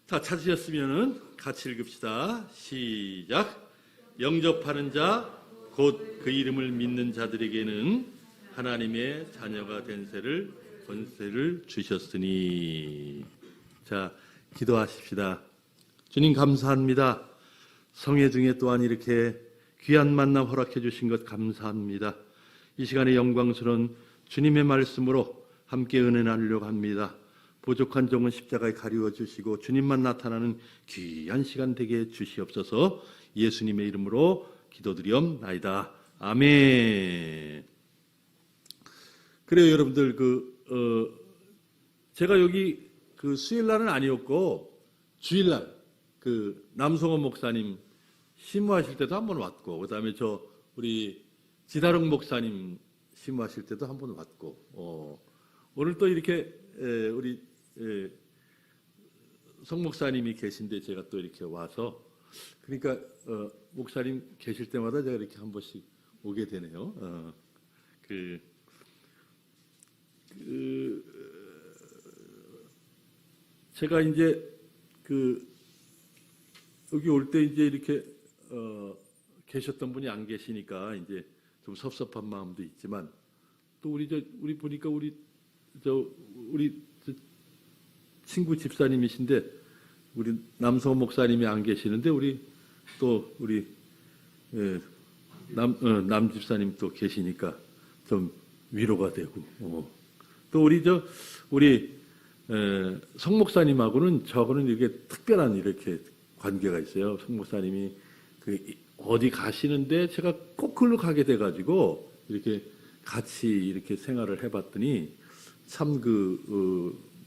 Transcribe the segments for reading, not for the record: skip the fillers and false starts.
자, 찾으셨으면 같이 읽읍시다. 시작. 영접하는 자, 곧 그 이름을 믿는 자들에게는 하나님의 자녀가 된 권세를 주셨으니. 자, 기도하십시다. 주님 감사합니다. 성회 중에 또한 이렇게 귀한 만남 허락해 주신 것 감사합니다. 이 시간에 영광스러운 주님의 말씀으로 함께 은혜 나누려고 합니다. 부족한 종은 십자가에 가리워 주시고 주님만 나타나는 귀한 시간 되게 해 주시옵소서. 예수님의 이름으로 기도드리옵나이다. 아멘. 그래요, 여러분들. 제가 여기 수요일날은 아니었고 주일날 남성원 목사님 심무하실 때도 한 번 왔고, 그다음에 우리 지다롱 목사님 심무하실 때도 한 번 왔고, 오늘 또 이렇게 우리 성 목사님이 계신데 제가 또 이렇게 와서, 그러니까 목사님 계실 때마다 제가 이렇게 한 번씩 오게 되네요. 제가 이제 여기 올 때 이제 이렇게 계셨던 분이 안 계시니까 이제 좀 섭섭한 마음도 있지만, 또 우리 보니까 우리 친구 집사님이신데 우리 남성 목사님이 안 계시는데 우리 남 집사님 또 계시니까 좀 위로가 되고, 또 우리 성 목사님하고는 저하고는 이렇게 특별한 이렇게 관계가 있어요. 성 목사님이 어디 가시는데 제가 꼭 그걸로 가게 돼가지고 이렇게 같이 이렇게 생활을 해봤더니 참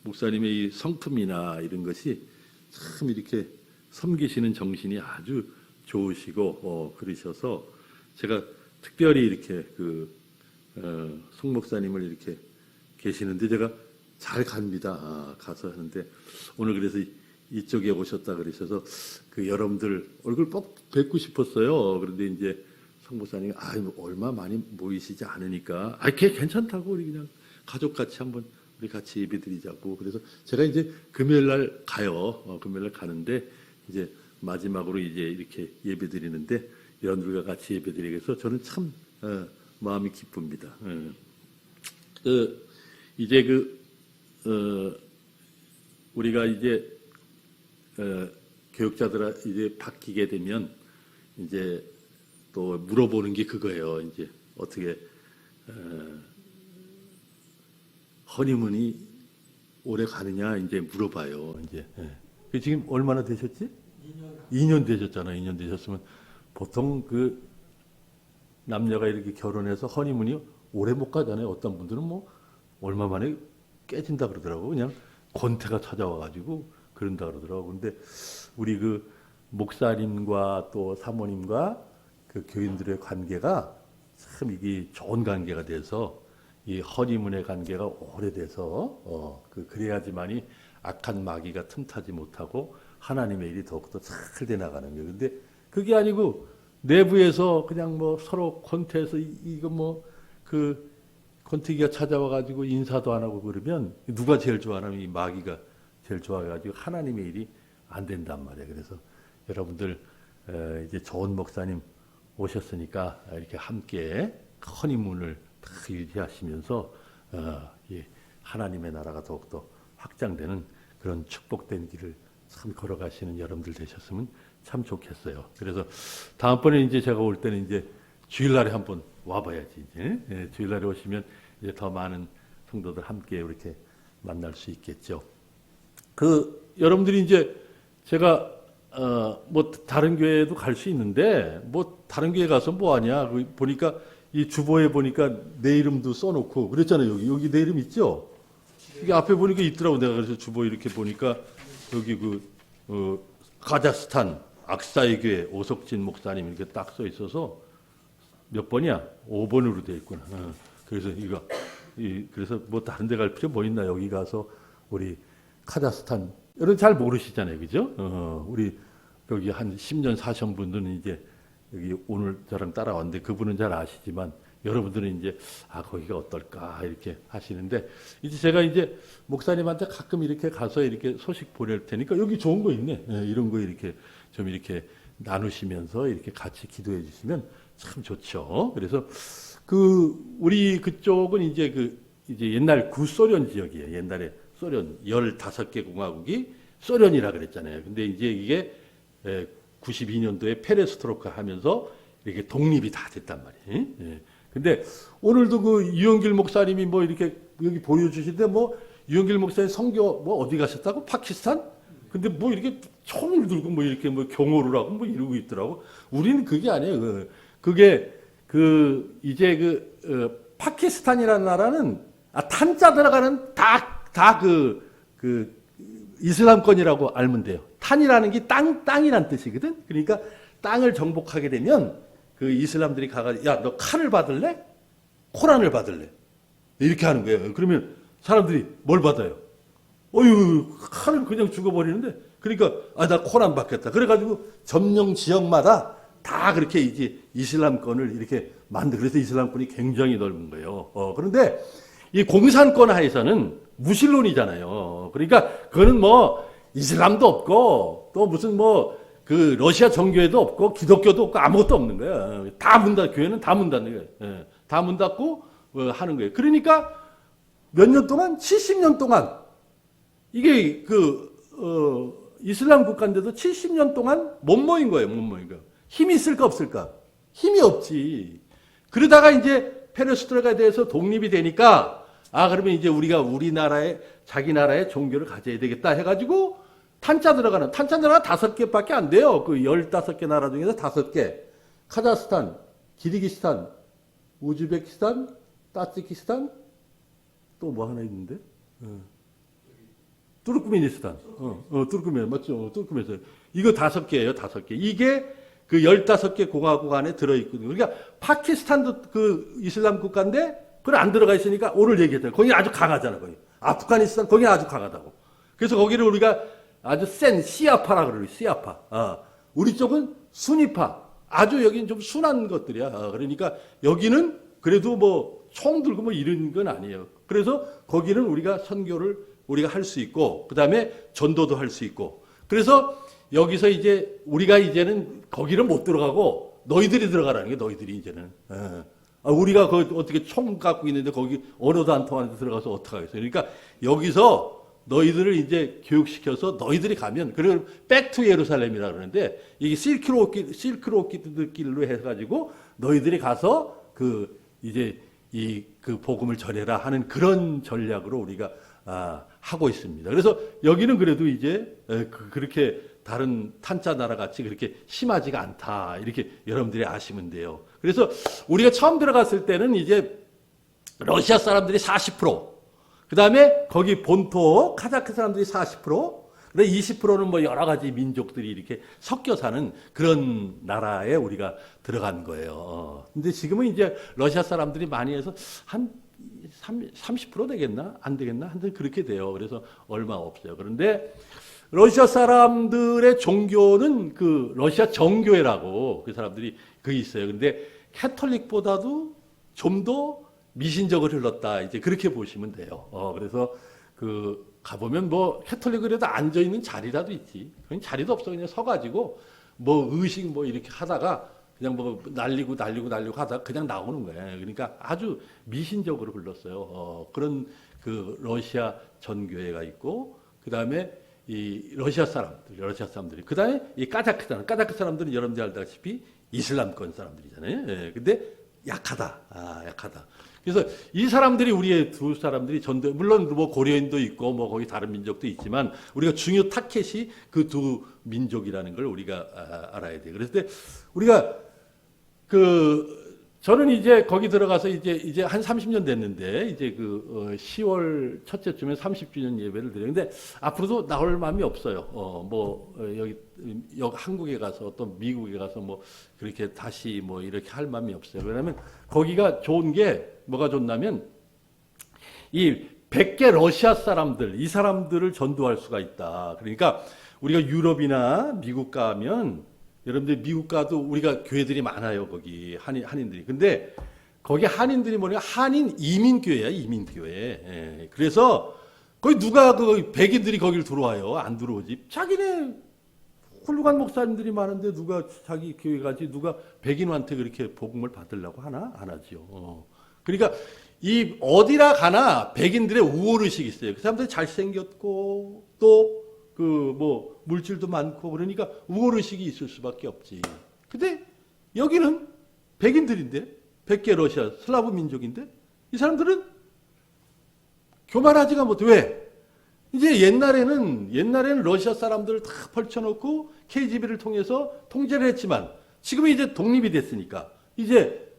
목사님의 이 성품이나 이런 것이 참 이렇게 섬기시는 정신이 아주 좋으시고 그러셔서 제가 특별히 이렇게 송 목사님을 이렇게 계시는데 제가 잘 갑니다. 가서 하는데 오늘 그래서 이쪽에 오셨다 그러셔서 여러분들 얼굴 꼭 뵙고 싶었어요. 그런데 이제 송 목사님이 얼마 많이 모이시지 않으니까 걔 괜찮다고 우리 그냥 가족같이 한번 우리 같이 예배드리자고. 그래서 제가 이제 금요일 날 가요. 금요일 날 가는데 이제 마지막으로 이제 이렇게 예배드리는데 여러분들과 같이 예배드리게 해서 저는 참 마음이 기쁩니다. 이제 우리가 이제 교육자들 이제 바뀌게 되면 이제 또 물어보는 게 그거예요. 이제 어떻게 허니문이 오래 가느냐 이제 물어봐요. 이제 지금 얼마나 되셨지? 2년 되셨잖아요. 2년 되셨으면 보통 남녀가 이렇게 결혼해서 허니문이 오래 못 가잖아요. 어떤 분들은 뭐 얼마 만에 깨진다 그러더라고. 그냥 권태가 찾아와가지고 그런다 그러더라고. 근데 우리 목사님과 또 사모님과 교인들의 관계가 참 이게 좋은 관계가 돼서 이 허니문의 관계가 오래돼서 그래야지만이 악한 마귀가 틈타지 못하고 하나님의 일이 더욱더 잘 돼 나가는 거예요. 근데 그게 아니고 내부에서 그냥 뭐 서로 권태해서 이거 권태기가 찾아와가지고 인사도 안 하고 그러면 누가 제일 좋아하냐면 이 마귀가 제일 좋아해가지고 하나님의 일이 안 된단 말이에요. 그래서 여러분들 이제 좋은 목사님 오셨으니까 이렇게 함께 허니문을 유지하시면서 하나님의 나라가 더욱더 확장되는 그런 축복된 길을 참 걸어가시는 여러분들 되셨으면 참 좋겠어요. 그래서 다음번에 이제 제가 올 때는 이제 주일날에 한번 와봐야지. 이제 주일날에 오시면 이제 더 많은 성도들 함께 이렇게 만날 수 있겠죠. 여러분들이 이제 제가 다른 교회에도 갈 수 있는데 다른 교회 가서 뭐 하냐 보니까 이 주보에 보니까 내 이름도 써놓고 그랬잖아요. 여기 내 이름 있죠? 이게 앞에 보니까 있더라고. 내가 그래서 주보 이렇게 보니까 여기 카자흐스탄 악사이 교회 오석진 목사님 이렇게 딱 써 있어서 몇 번이야? 5번으로 돼 있구나. 그래서 그래서 다른 데 갈 필요 뭐 있나? 여기 가서 우리 카자흐스탄 여러분 잘 모르시잖아요, 그죠? 우리 여기 한 10년 사신 분들은 이제 여기 오늘 저랑 따라왔는데 그분은 잘 아시지만 여러분들은 이제 거기가 어떨까 이렇게 하시는데 이제 제가 이제 목사님한테 가끔 이렇게 가서 이렇게 소식 보낼 테니까 여기 좋은 거 있네. 이런 거 이렇게 좀 이렇게 나누시면서 이렇게 같이 기도해 주시면 참 좋죠. 그래서 우리 그쪽은 이제 이제 옛날 구소련 지역이에요. 옛날에 소련 15개 공화국이 소련이라 그랬잖아요. 근데 이제 이게 92년도에 페레스트로카 하면서 이렇게 독립이 다 됐단 말이에요. 근데 오늘도 유영길 목사님이 뭐 이렇게 여기 보여주시는데 뭐 유영길 목사님 선교 뭐 어디 가셨다고? 파키스탄? 근데 뭐 이렇게 총을 들고 뭐 이렇게 뭐 경호를 하고 뭐 이러고 있더라고. 우리는 그게 아니에요. 그게 이제 파키스탄이라는 나라는 탄자 들어가는 다 이슬람권이라고 알면 돼요. 탄이라는 게 땅이란 뜻이거든. 그러니까 땅을 정복하게 되면 그 이슬람들이 가가지고 야, 너 칼을 받을래? 코란을 받을래? 이렇게 하는 거예요. 그러면 사람들이 뭘 받아요? 어휴, 칼을 그냥 죽어버리는데. 그러니까 나 코란 받겠다. 그래가지고 점령 지역마다 다 그렇게 이제 이슬람권을 이렇게 그래서 이슬람권이 굉장히 넓은 거예요. 그런데 이 공산권 하에서는 무신론이잖아요. 그러니까 그거는 뭐 이슬람도 없고 또 무슨 러시아 정교회도 없고 기독교도 없고 아무것도 없는 거야. 교회는 다 문 닫는 거예요. 다 문 닫고 하는 거예요. 그러니까 몇 년 동안 70년 동안 이게 이슬람 국가인데도 70년 동안 못 모인 거예요. 못 모인 거. 힘이 있을까 없을까? 힘이 없지. 그러다가 이제 페레스트로카에 대해서 독립이 되니까 그러면 이제 우리가 자기 나라의 종교를 가져야 되겠다 해가지고 탄자 들어가는 5개밖에 안 돼요. 15개 나라 중에서 5개. 카자흐스탄, 기르기스탄, 우즈베키스탄, 타지키스탄, 또 뭐 하나 있는데? 투르크메니스탄. 투르크메, 맞죠? 투르크메니스탄. 이거 5개예요, 5개. 이게 15개 공화국 안에 들어있거든요. 그러니까 파키스탄도 이슬람 국가인데, 그건 안 들어가 있으니까 오늘 얘기했잖아요. 거기 아주 강하잖아, 거기. 아프가니스탄, 거기 아주 강하다고. 그래서 거기를 우리가 아주 센 시아파라 그래요, 시아파. 우리 쪽은 수니파. 아주 여기는 좀 순한 것들이야. 그러니까 여기는 그래도 총 들고 이런 건 아니에요. 그래서 거기는 우리가 선교를 우리가 할 수 있고, 그 다음에 전도도 할 수 있고. 그래서 여기서 이제 우리가 이제는 거기는 못 들어가고 너희들이 들어가라는 게 너희들이 이제는. 우리가 어떻게 총 갖고 있는데 거기 언어도 안 통하는데 들어가서 어떡하겠어요. 그러니까 여기서 너희들을 이제 교육시켜서 너희들이 가면, 그리고 백투 예루살렘이라 그러는데, 이게 실크로드 길로 해가지고 너희들이 가서 이제 복음을 전해라 하는 그런 전략으로 우리가 하고 있습니다. 그래서 여기는 그래도 이제 그렇게 다른 탄자 나라 같이 그렇게 심하지가 않다. 이렇게 여러분들이 아시면 돼요. 그래서 우리가 처음 들어갔을 때는 이제 러시아 사람들이 40%, 그 다음에 거기 본토 카자흐 사람들이 40%, 그다음에 20%는 여러 가지 민족들이 이렇게 섞여 사는 그런 나라에 우리가 들어간 거예요. 근데 지금은 이제 러시아 사람들이 많이 해서 한 30% 되겠나? 안 되겠나? 하여튼 그렇게 돼요. 그래서 얼마 없어요. 그런데 러시아 사람들의 종교는 러시아 정교회라고 그 사람들이 있어요. 근데 캐톨릭보다도 좀 더 미신적을 흘렀다. 이제 그렇게 보시면 돼요. 그래서 가보면 캐톨릭으로도 앉아있는 자리라도 있지. 그냥 자리도 없어. 그냥 서가지고 의식 이렇게 하다가 그냥 날리고 하다가 그냥 나오는 거예요. 그러니까 아주 미신적으로 흘렀어요. 그런 러시아 전교회가 있고, 그 다음에 이 러시아 사람들이. 그 다음에 이 까자흐 사람들은 여러분들이 알다시피 이슬람권 사람들이잖아요. 예, 근데 약하다. 그래서 이 사람들이 우리의 두 사람들이 물론 고려인도 있고 거기 다른 민족도 있지만 우리가 중요 타켓이 그 두 민족이라는 걸 우리가 알아야 돼요. 그래서 우리가 저는 이제 거기 들어가서 이제 한 30년 됐는데 이제 10월 첫째 주면 30주년 예배를 드려요. 근데 앞으로도 나올 마음이 없어요. 여기 한국에 가서 또 미국에 가서 그렇게 다시 이렇게 할 마음이 없어요. 왜냐하면 거기가 좋은 게 뭐가 좋냐면 이 100개 러시아 사람들, 이 사람들을 전도할 수가 있다. 그러니까 우리가 유럽이나 미국 가면 여러분들 미국 가도 우리가 교회들이 많아요. 거기 한인들이. 근데 거기 한인들이 뭐냐 한인 이민교회야 이민교회. 예. 그래서 거기 누가 그 백인들이 거길 들어와요? 안 들어오지. 자기네 훌륭한 목사님들이 많은데 누가 자기 교회 가지 누가 백인한테 그렇게 복음을 받으려고 하나? 안 하죠. 그러니까 이 어디라 가나 백인들의 우월의식이 있어요. 그 사람들이 잘생겼고 또 그 뭐 물질도 많고 그러니까 우월의식이 있을 수밖에 없지. 근데 여기는 백인들인데 백계 러시아 슬라브 민족인데 이 사람들은 교만하지가 못해. 왜? 이제 옛날에는 러시아 사람들을 다 펼쳐놓고 KGB를 통해서 통제를 했지만 지금은 이제 독립이 됐으니까 이제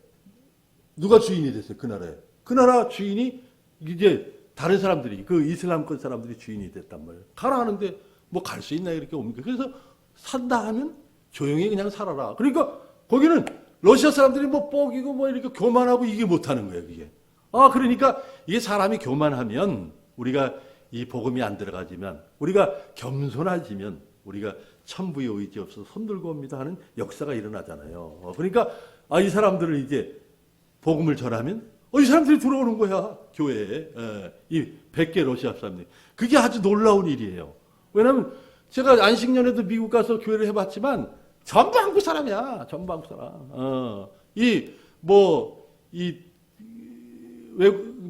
누가 주인이 됐어요? 그 나라에. 그 나라 주인이 이제 다른 사람들이 그 이슬람권 사람들이 주인이 됐단 말이에요. 가라 하는데 뭐 갈 수 있나 이렇게 옵니까? 그래서 산다 하면 조용히 그냥 살아라. 그러니까 거기는 러시아 사람들이 뭐 뻐기고 뭐 이렇게 교만하고 이게 못하는 거예요, 그게. 그러니까 이게 사람이 교만하면 우리가 이 복음이 안 들어가지만 우리가 겸손해지면 우리가 천부의 의지 없어서 손 들고 옵니다 하는 역사가 일어나잖아요. 그러니까 이 사람들을 이제 복음을 전하면 이 사람들이 들어오는 거야 교회에. 이 100개 러시아 사람들이. 그게 아주 놀라운 일이에요. 왜냐하면 제가 안식년에도 미국 가서 교회를 해봤지만 전부 한국 사람이야. 전부 한국 사람.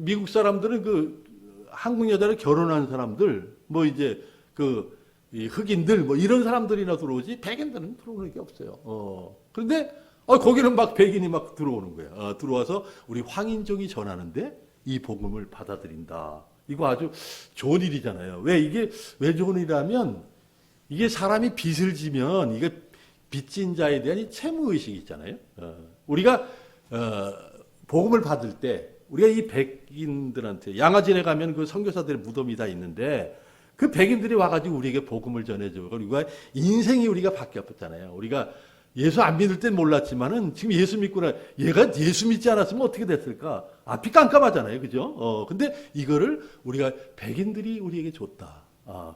미국 사람들은 그 한국 여자를 결혼한 사람들, 뭐 이제 이 흑인들, 뭐 이런 사람들이나 들어오지 백인들은 들어오는 게 없어요. 그런데 거기는 막 백인이 막 들어오는 거야. 들어와서 우리 황인종이 전하는데 이 복음을 받아들인다. 이거 아주 좋은 일이잖아요. 왜 좋은 일이라면 이게 사람이 빚을 지면 이게 빚진 자에 대한 이 채무의식이 있잖아요. 우리가 복음을 받을 때 우리가 이 백인들한테 양아진에 가면 그 선교사들의 무덤이 다 있는데 그 백인들이 와가지고 우리에게 복음을 전해주고 우리가 인생이 우리가 바뀌었잖아요. 우리가 예수 안 믿을 땐 몰랐지만은 지금 예수 믿구나. 얘가 예수 믿지 않았으면 어떻게 됐을까? 앞이 깜깜하잖아요. 그죠? 근데 이거를 우리가 백인들이 우리에게 줬다.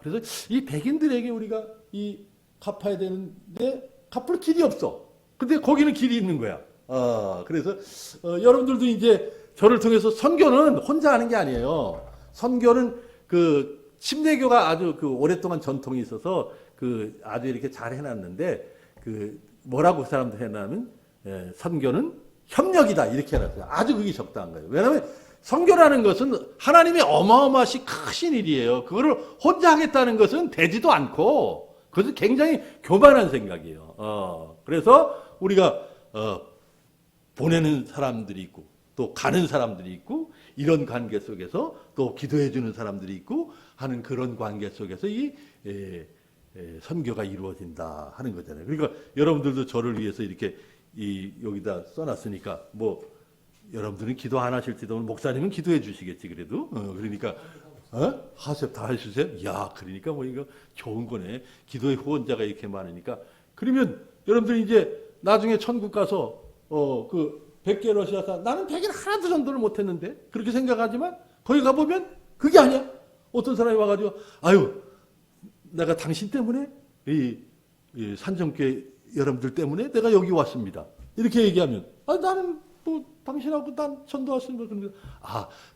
그래서 이 백인들에게 우리가 이 갚아야 되는데 갚을 길이 없어. 근데 거기는 길이 있는 거야. 그래서 여러분들도 이제 저를 통해서 선교는 혼자 하는 게 아니에요. 선교는 그 침례교가 아주 그 오랫동안 전통이 있어서 그 아주 이렇게 잘 해놨는데 그 뭐라고 사람들 해놨냐면 선교는 협력이다 이렇게 해놨어요. 아주 그게 적당한 거예요. 왜냐하면 선교라는 것은 하나님의 어마어마시 크신 일이에요. 그거를 혼자 하겠다는 것은 되지도 않고 그것은 굉장히 교만한 생각이에요. 그래서 우리가 보내는 사람들이 있고 또 가는 사람들이 있고 이런 관계 속에서 또 기도해 주는 사람들이 있고 하는 그런 관계 속에서 이 선교가 이루어진다 하는 거잖아요. 그러니까 여러분들도 저를 위해서 이렇게 여기다 써놨으니까 뭐 여러분들은 기도 안 하실지도 목사님은 기도해 주시겠지 그래도 그러니까 하세요 다 해주세요. 야 그러니까 뭐 이거 좋은 거네. 기도의 후원자가 이렇게 많으니까 그러면 여러분들 이제 나중에 천국 가서 그 100개 러시아 사람 나는 100일 하나도 전도를 못했는데 그렇게 생각하지만 거기 가보면 그게 아니야. 어떤 사람이 와가지고 아유 내가 당신 때문에 이 산정교회 여러분들 때문에 내가 여기 왔습니다. 이렇게 얘기하면 나는 뭐 당신하고 난 전도 왔습니다. 그러면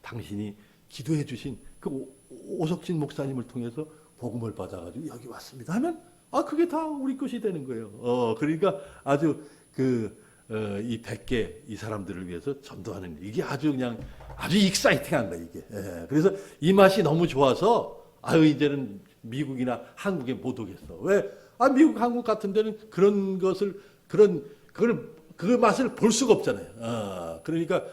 당신이 기도해 주신 그 오석진 목사님을 통해서 복음을 받아가지고 여기 왔습니다. 하면 그게 다 우리 것이 되는 거예요. 그러니까 아주 이 100개 이 사람들을 위해서 전도하는 이게 아주 그냥 아주 익사이팅한 거예요 이게. 그래서 이 맛이 너무 좋아서 이제는 미국이나 한국에 못 오겠어. 왜? 미국, 한국 같은 데는 그런 것을 그 맛을 볼 수가 없잖아요. 그러니까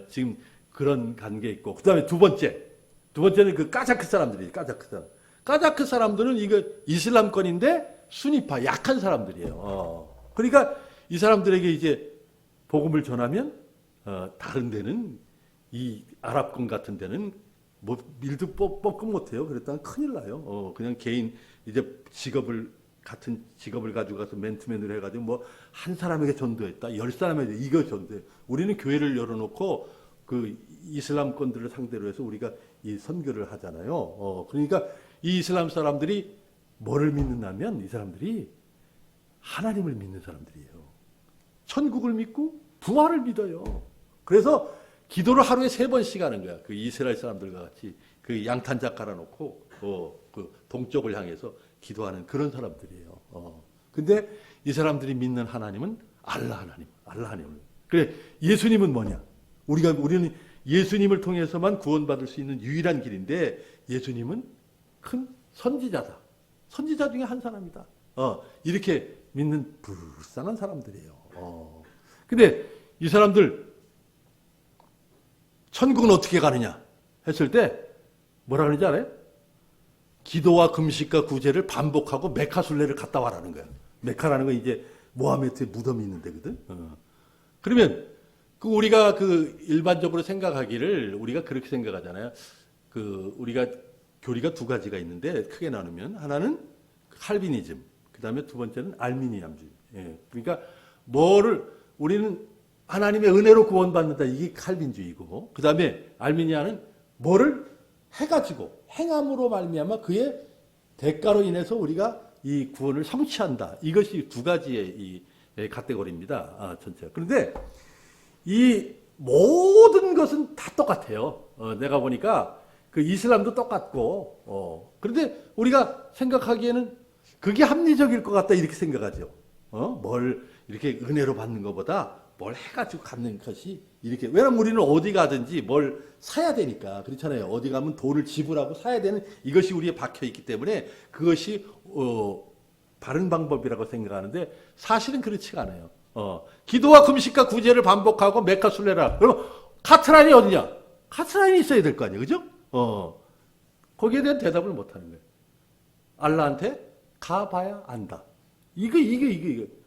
지금 그런 관계 있고 그다음에 두 번째는 그 까자크 사람들이에요. 까자크 사람들은 이거 이슬람권인데 순위파 약한 사람들이에요. 그러니까 이 사람들에게 이제 복음을 전하면 다른 데는 이 아랍권 같은 데는 뭐 밀도 뻗끔 못해요. 그랬다면 큰일 나요. 그냥 개인 이제 같은 직업을 가지고 가서 맨투맨으로 해가지고 뭐 한 사람에게 전도했다, 10사람에게 이거 전도해. 우리는 교회를 열어놓고 그 이슬람권들을 상대로 해서 우리가 이 선교를 하잖아요. 그러니까 이 이슬람 사람들이 뭐를 믿는다면 이 사람들이 하나님을 믿는 사람들이에요. 천국을 믿고 부활을 믿어요. 그래서 기도를 하루에 3번씩 하는 거야. 그 이스라엘 사람들과 같이 그 양탄자 깔아놓고 그 동쪽을 향해서 기도하는 그런 사람들이에요. 근데 이 사람들이 믿는 하나님은 알라 하나님. 그래 예수님은 뭐냐? 우리는 예수님을 통해서만 구원받을 수 있는 유일한 길인데 예수님은 큰 선지자다. 선지자 중에 한 사람이다. 이렇게 믿는 불쌍한 사람들이에요. 근데 이 사람들 천국은 어떻게 가느냐 했을 때 뭐라 그러는지 알아요? 기도와 금식과 구제를 반복하고 메카 순례를 갔다 와라는 거야. 메카라는 건 이제 모하메트의 무덤이 있는 데거든. 그러면 그 우리가 그 일반적으로 생각하기를 우리가 그렇게 생각하잖아요. 그 우리가 교리가 2가지가 있는데 크게 나누면 하나는 칼비니즘, 그 다음에 2번째는 알미니안주의. 그러니까 우리는 하나님의 은혜로 구원받는다. 이게 칼빈주의고, 그 다음에 알미니아는 뭐를 해가지고 행함으로 말미암아 그의 대가로 인해서 우리가 이 구원을 성취한다. 이것이 2가지의 이 카테고리입니다. 전체. 그런데 이 모든 것은 다 똑같아요. 내가 보니까 그 이슬람도 똑같고, 그런데 우리가 생각하기에는 그게 합리적일 것 같다 이렇게 생각하죠. 뭘 이렇게 은혜로 받는 것보다 뭘 해가지고 갖는 것이 이렇게. 왜냐면 우리는 어디 가든지 뭘 사야 되니까. 그렇잖아요. 어디 가면 돈을 지불하고 사야 되는 이것이 우리에 박혀 있기 때문에 그것이 바른 방법이라고 생각하는데 사실은 그렇지가 않아요. 기도와 금식과 구제를 반복하고 메카 순례라. 그럼 카트라인이 어디냐? 카트라인이 있어야 될 거 아니에요. 그죠? 거기에 대한 대답을 못 하는 거예요. 알라한테 가봐야 안다. 이거.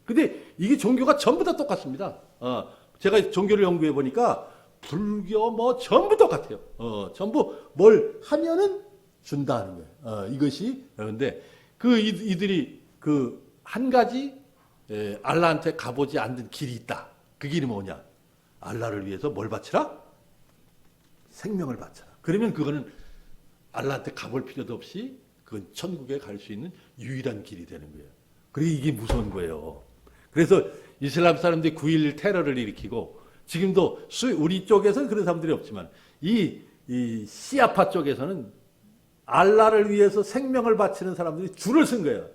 근데 이게 종교가 전부 다 똑같습니다. 제가 종교를 연구해 보니까 불교 뭐 전부 똑같아요. 전부 뭘 하면은 준다는 거예요. 이것이. 그런데 이들이 그 한 가지 알라한테 가보지 않는 길이 있다. 그 길이 뭐냐? 알라를 위해서 뭘 바치라? 생명을 바쳐라. 그러면 그거는 알라한테 가볼 필요도 없이 그건 천국에 갈 수 있는 유일한 길이 되는 거예요. 그리고 이게 무서운 거예요. 그래서 이슬람 사람들이 9.11 테러를 일으키고 지금도 우리 쪽에서는 그런 사람들이 없지만 이 시아파 쪽에서는 알라를 위해서 생명을 바치는 사람들이 줄을 쓴 거예요.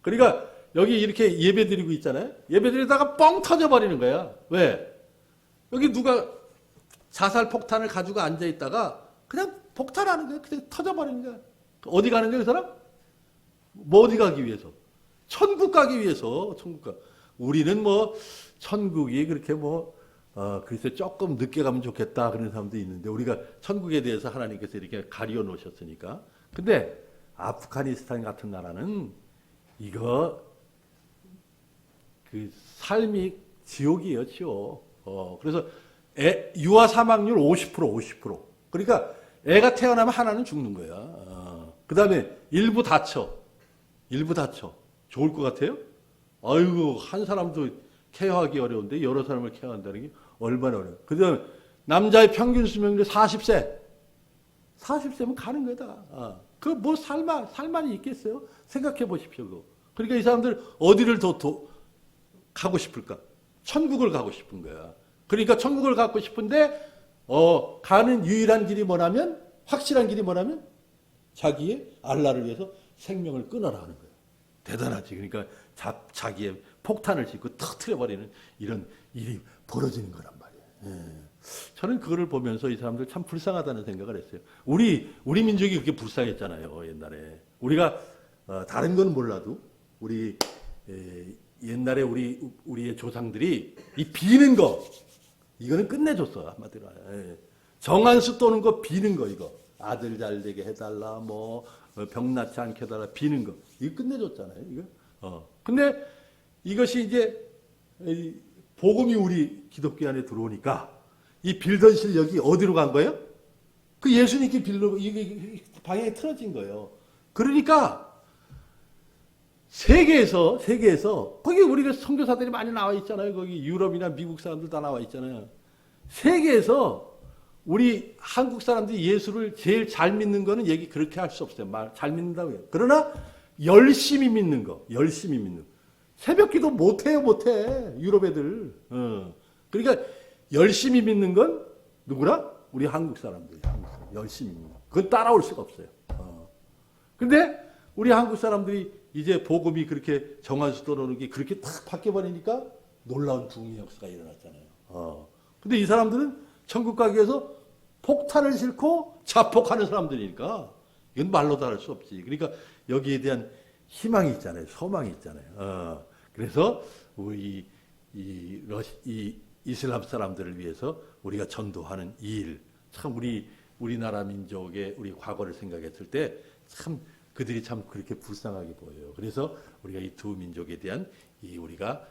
그러니까 여기 이렇게 예배드리고 있잖아요. 예배드리다가 뻥 터져버리는 거야. 왜? 여기 누가 자살 폭탄을 가지고 앉아있다가 그냥 폭탄하는 거야. 그냥 터져버리는 거야. 어디 가는 거야, 그 사람? 뭐 어디 가기 위해서? 천국 가기 위해서. 우리는 뭐 천국이 그렇게 글쎄 조금 늦게 가면 좋겠다 그런 사람도 있는데 우리가 천국에 대해서 하나님께서 이렇게 가리워 놓으셨으니까. 근데 아프가니스탄 같은 나라는 이거 그 삶이 지옥이에요, 지옥. 그래서 유아 사망률 50%. 그러니까 애가 태어나면 하나는 죽는 거야. 그 다음에 일부 다쳐. 좋을 것 같아요? 아이고, 한 사람도 케어하기 어려운데 여러 사람을 케어한다는 게 얼마나 어려워요. 그 다음에 남자의 평균 수명률 40세. 40세면 가는 거다. 그 뭐 살만이 있겠어요? 생각해 보십시오. 그거. 그러니까 이 사람들 어디를 더 가고 싶을까? 천국을 가고 싶은 거야. 그러니까 천국을 가고 싶은데 가는 유일한 길이 뭐냐면, 확실한 길이 뭐냐면 자기의 알라를 위해서 생명을 끊어라 하는 거예요. 대단하지. 그러니까 자기의 폭탄을 짓고 터뜨려버리는 이런 일이 벌어지는 거란 말이에요. 저는 그거를 보면서 이 사람들 참 불쌍하다는 생각을 했어요. 우리 민족이 그렇게 불쌍했잖아요, 옛날에. 우리가 다른 건 몰라도 우리 옛날에 우리의 조상들이 이 비는 거 이거는 끝내줬어, 한마디로. 정한수 떠는 거, 비는 거, 이거 아들 잘 되게 해달라, 뭐 병나지 않게 해달라, 비는 거 이거 끝내줬잖아요, 이거. 근데 이것이 이제 복음이 우리 기독교 안에 들어오니까 이 빌던 실력이 어디로 간 거예요? 그 예수님께 이게 방향이 틀어진 거예요. 그러니까 세계에서 거기 우리가 선교사들이 많이 나와 있잖아요. 거기 유럽이나 미국 사람들 다 나와 있잖아요. 세계에서 우리 한국 사람들이 예수를 제일 잘 믿는 거는 얘기 그렇게 할 수 없어요. 잘 믿는다고 해요. 그러나 열심히 믿는 거. 새벽 기도 못해 유럽 애들. 그러니까 열심히 믿는 건 누구라? 우리 한국 사람들이 열심히 믿는. 그건 따라올 수가 없어요. 근데 우리 한국 사람들이 이제 복음이 그렇게 정한수 떠오르는 게 그렇게 탁 바뀌어버리니까 놀라운 붕의 역사가 일어났잖아요. 근데 이 사람들은 천국 가기 위해서 폭탄을 싣고 자폭하는 사람들이니까 이건 말로 다 할 수 없지. 그러니까 여기에 대한 희망이 있잖아요. 소망이 있잖아요. 그래서 우리 이 이슬람 사람들을 위해서 우리가 전도하는 이 일, 참 우리나라 민족의 우리 과거를 생각했을 때 참 그들이 참 그렇게 불쌍하게 보여요. 그래서 우리가 이 두 민족에 대한 우리가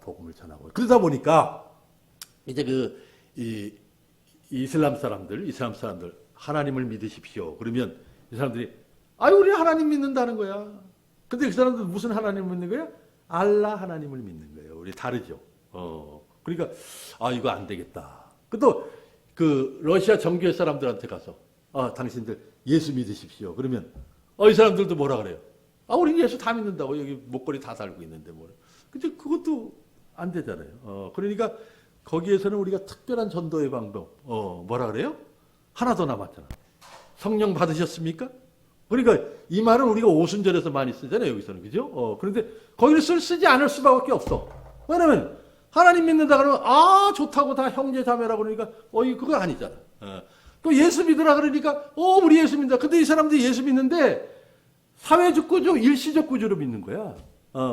복음을 전하고 그러다 보니까 이제 이 이슬람 사람들 하나님을 믿으십시오. 그러면 이 사람들이 우리 하나님 믿는다는 거야. 근데 그 사람들 무슨 하나님을 믿는 거야? 알라 하나님을 믿는 거예요. 우리 다르죠. 그러니까 이거 안 되겠다. 또 그 러시아 정교회 사람들한테 가서 당신들 예수 믿으십시오. 그러면 이 사람들도 뭐라 그래요? 우리 예수 다 믿는다고 여기 목걸이 다 달고 있는데 뭐. 근데 그것도 안 되잖아요. 그러니까 거기에서는 우리가 특별한 전도의 방법 뭐라 그래요? 하나 더 남았잖아. 성령 받으셨습니까? 그러니까 이 말은 우리가 오순절에서 많이 쓰잖아요. 여기서는 그죠? 그런데 거기를 쓰지 않을 수밖에 없어. 왜냐면 하나님 믿는다 그러면 좋다고 다 형제 자매라 그러니까 그거 아니잖아. 또 예수 믿으라 그러니까 우리 예수 믿는다. 근데 이 사람들이 예수 믿는데 사회적 구조, 일시적 구조로 믿는 거야.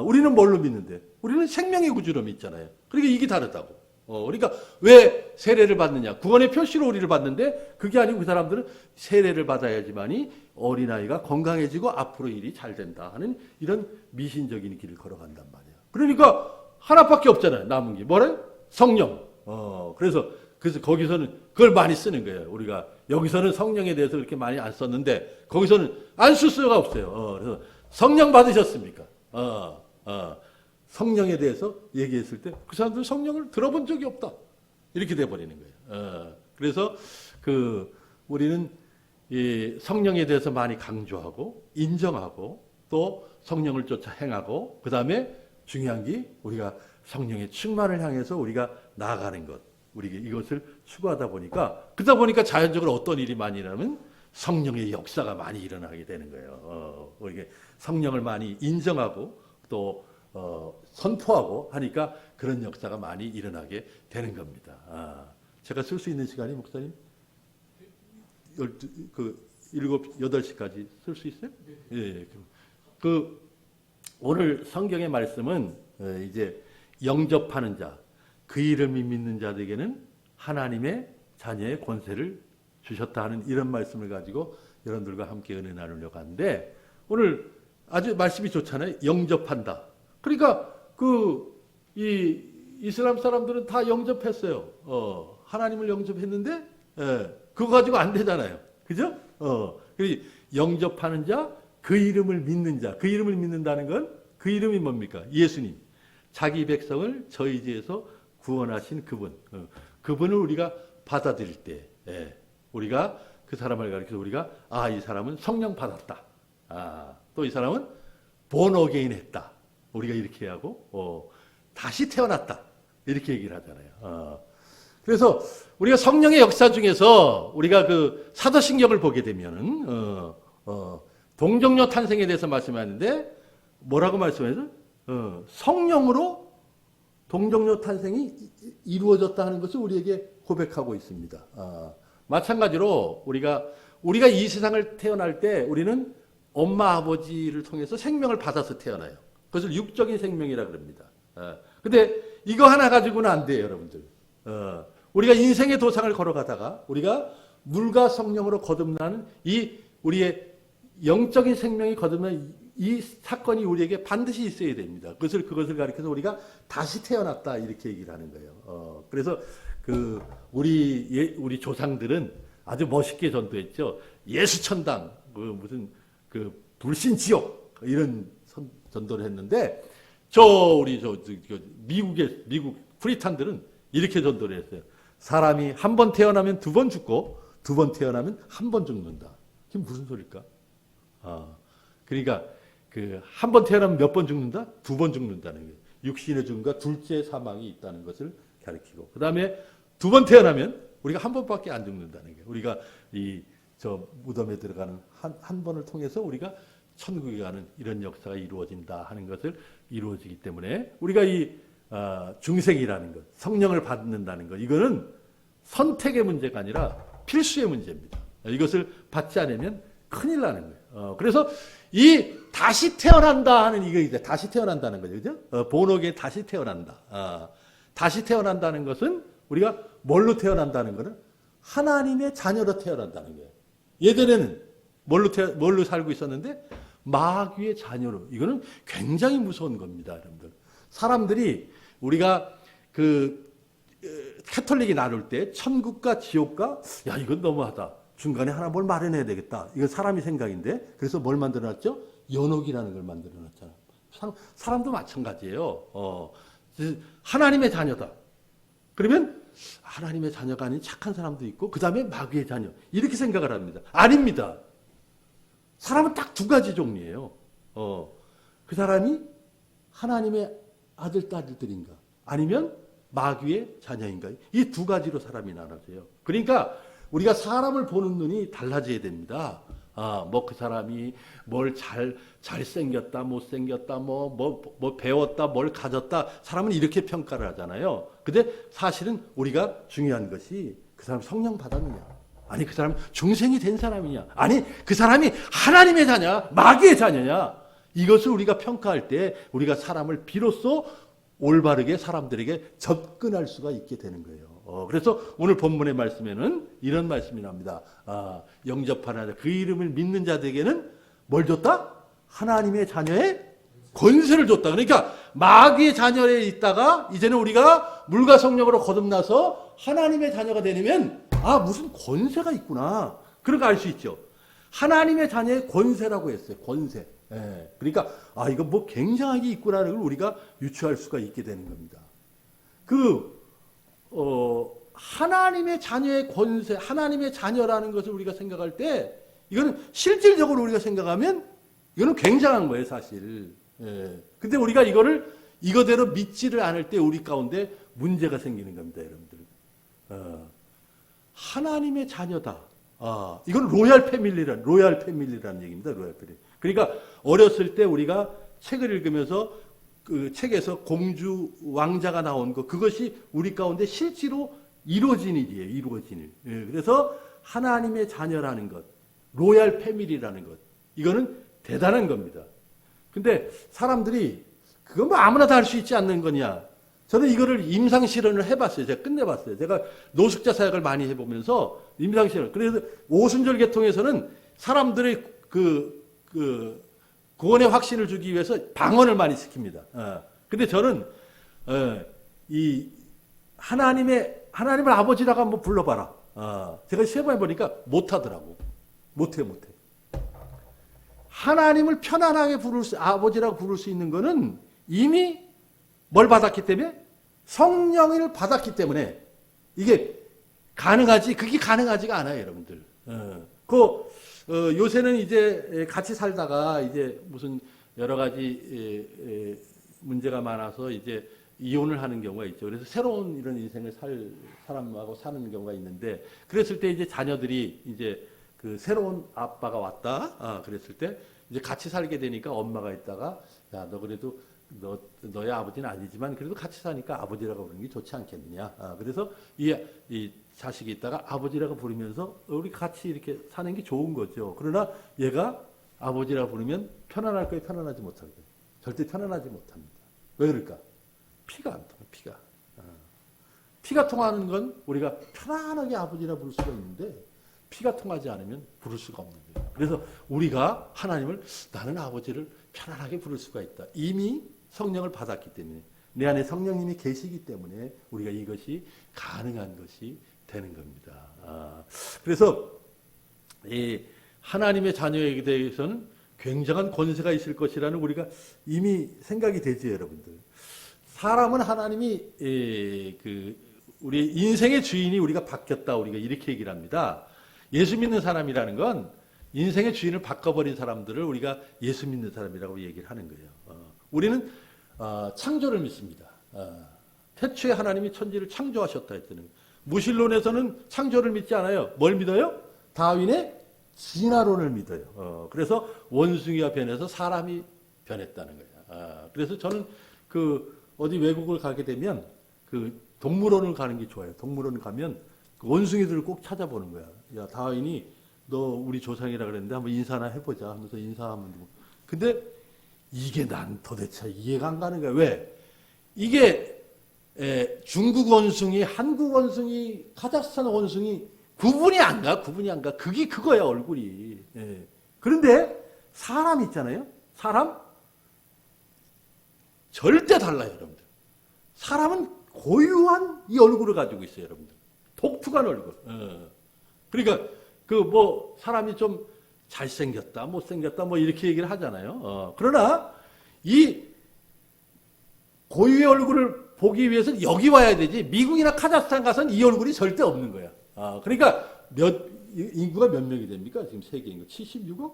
우리는 뭘로 믿는데? 우리는 생명의 구조로 믿잖아요. 그러니까 이게 다르다고. 그러니까 왜 세례를 받느냐? 구원의 표시로 우리를 받는데 그게 아니고 그 사람들은 세례를 받아야지만이 어린아이가 건강해지고 앞으로 일이 잘 된다 하는 이런 미신적인 길을 걸어간단 말이에요. 그러니까 하나밖에 없잖아요. 남은 게 뭐래? 성령. 그래서 거기서는 그걸 많이 쓰는 거예요. 우리가 여기서는 성령에 대해서 그렇게 많이 안 썼는데 거기서는 안 쓸 수가 없어요. 그래서 성령 받으셨습니까? 성령에 대해서 얘기했을 때 그 사람들은 성령을 들어본 적이 없다. 이렇게 돼버리는 거예요. 그래서 우리는 이 성령에 대해서 많이 강조하고 인정하고 또 성령을 쫓아 행하고 그 다음에 중요한 게 우리가 성령의 충만을 향해서 우리가 나아가는 것. 우리가 이것을 추구하다 보니까 그러다 보니까 자연적으로 어떤 일이 많이 일어나면 성령의 역사가 많이 일어나게 되는 거예요. 우리가 성령을 많이 인정하고 또 선포하고 하니까 그런 역사가 많이 일어나게 되는 겁니다. 제가 쓸 수 있는 시간이 목사님 8시까지 쓸 수 있어요? 예. 오늘 성경의 말씀은 이제 영접하는 자, 그 이름이 믿는 자들에게는 하나님의 자녀의 권세를 주셨다 하는 이런 말씀을 가지고 여러분들과 함께 은혜 나누려고 하는데 오늘 아주 말씀이 좋잖아요. 영접한다. 그러니까 이 이슬람 사람들은 다 영접했어요. 하나님을 영접했는데 그거 가지고 안 되잖아요. 그죠? 영접하는 자, 그 이름을 믿는 자, 그 이름을 믿는다는 건 그 이름이 뭡니까? 예수님. 자기 백성을 저희 죄에서 구원하신 그분. 그분을 우리가 받아들일 때 우리가 그 사람을 가리켜서 우리가 이 사람은 성령 받았다. 또 이 사람은 born again 했다. 우리가 이렇게 하고 다시 태어났다. 이렇게 얘기를 하잖아요. 그래서 우리가 성령의 역사 중에서 우리가 사도신경을 보게 되면은 동정녀 탄생에 대해서 말씀하는데 뭐라고 말씀해서 성령으로 동정녀 탄생이 이루어졌다 하는 것을 우리에게 고백하고 있습니다. 마찬가지로 우리가 이 세상을 태어날 때 우리는 엄마 아버지를 통해서 생명을 받아서 태어나요. 그것을 육적인 생명이라 그럽니다. 근데 이거 하나 가지고는 안 돼요, 여러분들. 우리가 인생의 도상을 걸어가다가 우리가 물과 성령으로 거듭나는 우리의 영적인 생명이 거듭나는 이 사건이 우리에게 반드시 있어야 됩니다. 그것을 가리켜서 우리가 다시 태어났다 이렇게 얘기를 하는 거예요. 그래서 우리 조상들은 아주 멋있게 전도했죠. 예수천당, 무슨 불신 지옥 이런 전도를 했는데 미국 프리탄들은 이렇게 전도를 했어요. 사람이 한 번 태어나면 2번 죽고 2번 태어나면 한 번 죽는다. 그게 무슨 소리일까? 그러니까 한 번 태어나면 몇 번 죽는다? 2번 죽는다는 거예요. 육신의 죽음과 둘째 사망이 있다는 것을 가리키고 그 다음에 두 번 태어나면 우리가 한 번밖에 안 죽는다는 게 우리가 이 저 무덤에 들어가는 한 번을 통해서 우리가 천국에 가는 이런 역사가 이루어진다 하는 것을 이루어지기 때문에 우리가 이 중생이라는 것, 성령을 받는다는 것, 이거는 선택의 문제가 아니라 필수의 문제입니다. 이것을 받지 않으면 큰일 나는 거예요. 그래서 이 다시 태어난다 하는 이거 이제 다시 태어난다는 거죠, 그죠? 본어게 다시 태어난다. 다시 태어난다는 것은 우리가 뭘로 태어난다는 것은 하나님의 자녀로 태어난다는 거예요. 예전에는 뭘로 살고 있었는데 마귀의 자녀로. 이거는 굉장히 무서운 겁니다, 여러분들. 사람들이 우리가 그 캐톨릭이 나눌 때 천국과 지옥과 야 이건 너무하다. 중간에 하나 뭘 마련해야 되겠다. 이건 사람이 생각인데 그래서 뭘 만들어놨죠? 연옥이라는 걸 만들어놨잖아. 사람도 마찬가지예요. 하나님의 자녀다. 그러면 하나님의 자녀가 아닌 착한 사람도 있고 그 다음에 마귀의 자녀. 이렇게 생각을 합니다. 아닙니다. 사람은 딱 두 가지 종류예요. 그 사람이 하나님의 아들, 딸들인가 아니면 마귀의 자녀인가. 이 두 가지로 사람이 나눠져요. 그러니까 우리가 사람을 보는 눈이 달라져야 됩니다. 뭐 그 사람이 뭘 잘생겼다, 못생겼다, 뭐 배웠다, 뭘 가졌다. 사람은 이렇게 평가를 하잖아요. 근데 사실은 우리가 중요한 것이 그 사람 성령 받았느냐. 아니 그 사람 중생이 된 사람이냐. 아니 그 사람이 하나님의 자냐, 마귀의 자녀냐. 이것을 우리가 평가할 때 우리가 사람을 비로소 올바르게 사람들에게 접근할 수가 있게 되는 거예요. 그래서 오늘 본문의 말씀에는 이런 말씀이 나옵니다. 영접하는 자, 그 이름을 믿는 자들에게는 뭘 줬다? 하나님의 자녀의 권세를 줬다. 그러니까 마귀의 자녀에 있다가 이제는 우리가 물과 성령으로 거듭나서 하나님의 자녀가 되면 무슨 권세가 있구나. 그런 거 알 수 있죠. 하나님의 자녀의 권세라고 했어요. 권세. 그러니까 이거 뭐 굉장하게 있구나를 우리가 유추할 수가 있게 되는 겁니다. 하나님의 자녀의 권세, 하나님의 자녀라는 것을 우리가 생각할 때 이거는 실질적으로 우리가 생각하면 이거는 굉장한 거예요, 사실. 근데 우리가 이거대로 믿지를 않을 때 우리 가운데 문제가 생기는 겁니다, 여러분들. 하나님의 자녀다. 이건 로얄 패밀리라는 얘기입니다, 로얄 패밀리. 그러니까 어렸을 때 우리가 책을 읽으면서 그 책에서 공주, 왕자가 나온 것, 그것이 우리 가운데 실제로 이루어진 일이에요, 이루어진 일. 그래서 하나님의 자녀라는 것, 로얄 패밀리라는 것, 이거는 대단한 겁니다. 근데 사람들이 그거 뭐 아무나 다 할 수 있지 않는 거냐. 저는 이거를 임상실현을 해봤어요. 제가 끝내봤어요. 제가 노숙자 사역을 많이 해보면서 임상실현. 그래서 오순절 계통에서는 사람들의 구원의 확신을 주기 위해서 방언을 많이 시킵니다. 근데 저는 이 하나님을 아버지라고 한번 불러봐라. 제가 시험해 보니까 못하더라고. 못해. 하나님을 편안하게 아버지라고 부를 수 있는 거는 이미 뭘 받았기 때문에? 성령을 받았기 때문에 이게 그게 가능하지가 않아요, 여러분들. 요새는 이제 같이 살다가 이제 무슨 여러 가지 문제가 많아서 이제 이혼을 하는 경우가 있죠. 그래서 새로운 이런 인생을 살 사람하고 사는 경우가 있는데, 그랬을 때 이제 자녀들이 이제 그 새로운 아빠가 왔다. 그랬을 때 이제 같이 살게 되니까 엄마가 있다가 야, 너 그래도 너의 아버지는 아니지만 그래도 같이 사니까 아버지라고 부르는 게 좋지 않겠느냐. 그래서 이 자식이 있다가 아버지라고 부르면서 우리 같이 이렇게 사는 게 좋은 거죠. 그러나 얘가 아버지라고 부르면 편안할 거예요, 편안하지 못할 거예요. 절대 편안하지 못합니다. 왜 그럴까? 피가 안 통해, 피가 통하는 건 우리가 편안하게 아버지라고 부를 수가 있는데 피가 통하지 않으면 부를 수가 없는 거예요. 그래서 우리가 하나님을 나는 아버지를 편안하게 부를 수가 있다. 이미 성령을 받았기 때문에, 내 안에 성령님이 계시기 때문에 우리가 이것이 가능한 것이 되는 겁니다. 그래서 이 하나님의 자녀에게 대해서는 굉장한 권세가 있을 것이라는 우리가 이미 생각이 되죠, 여러분들. 사람은 하나님이 우리 인생의 주인이 우리가 바뀌었다, 우리가 이렇게 얘기를 합니다. 예수 믿는 사람이라는 건 인생의 주인을 바꿔버린 사람들을 우리가 예수 믿는 사람이라고 얘기를 하는 거예요. 우리는 창조를 믿습니다. 태초에 하나님이 천지를 창조하셨다 했다는 거예요. 무신론에서는 창조를 믿지 않아요. 뭘 믿어요? 다윈의 진화론을 믿어요. 그래서 원숭이가 변해서 사람이 변했다는 거예요. 그래서 저는 어디 외국을 가게 되면 동물원을 가는 게 좋아요. 동물원 가면 원숭이들을 꼭 찾아보는 거야. 야, 다윈이 너 우리 조상이라 그랬는데 한번 인사나 해보자 하면서 인사하면 되고. 근데 이게 난 도대체 이해가 안 가는 거야. 왜? 이게 중국 원숭이, 한국 원숭이, 카자흐스탄 원숭이 구분이 안 가. 그게 그거야, 얼굴이. 그런데 사람 있잖아요. 사람 절대 달라요, 여러분들. 사람은 고유한 이 얼굴을 가지고 있어요, 여러분들. 독특한 얼굴. 그러니까 사람이 좀 잘생겼다, 못생겼다, 이렇게 얘기를 하잖아요. 그러나 이 고유의 얼굴을 보기 위해서는 여기 와야 되지. 미국이나 카자흐스탄 가서는 이 얼굴이 절대 없는 거야. 그러니까 인구가 몇 명이 됩니까? 지금 세계 인구 76억?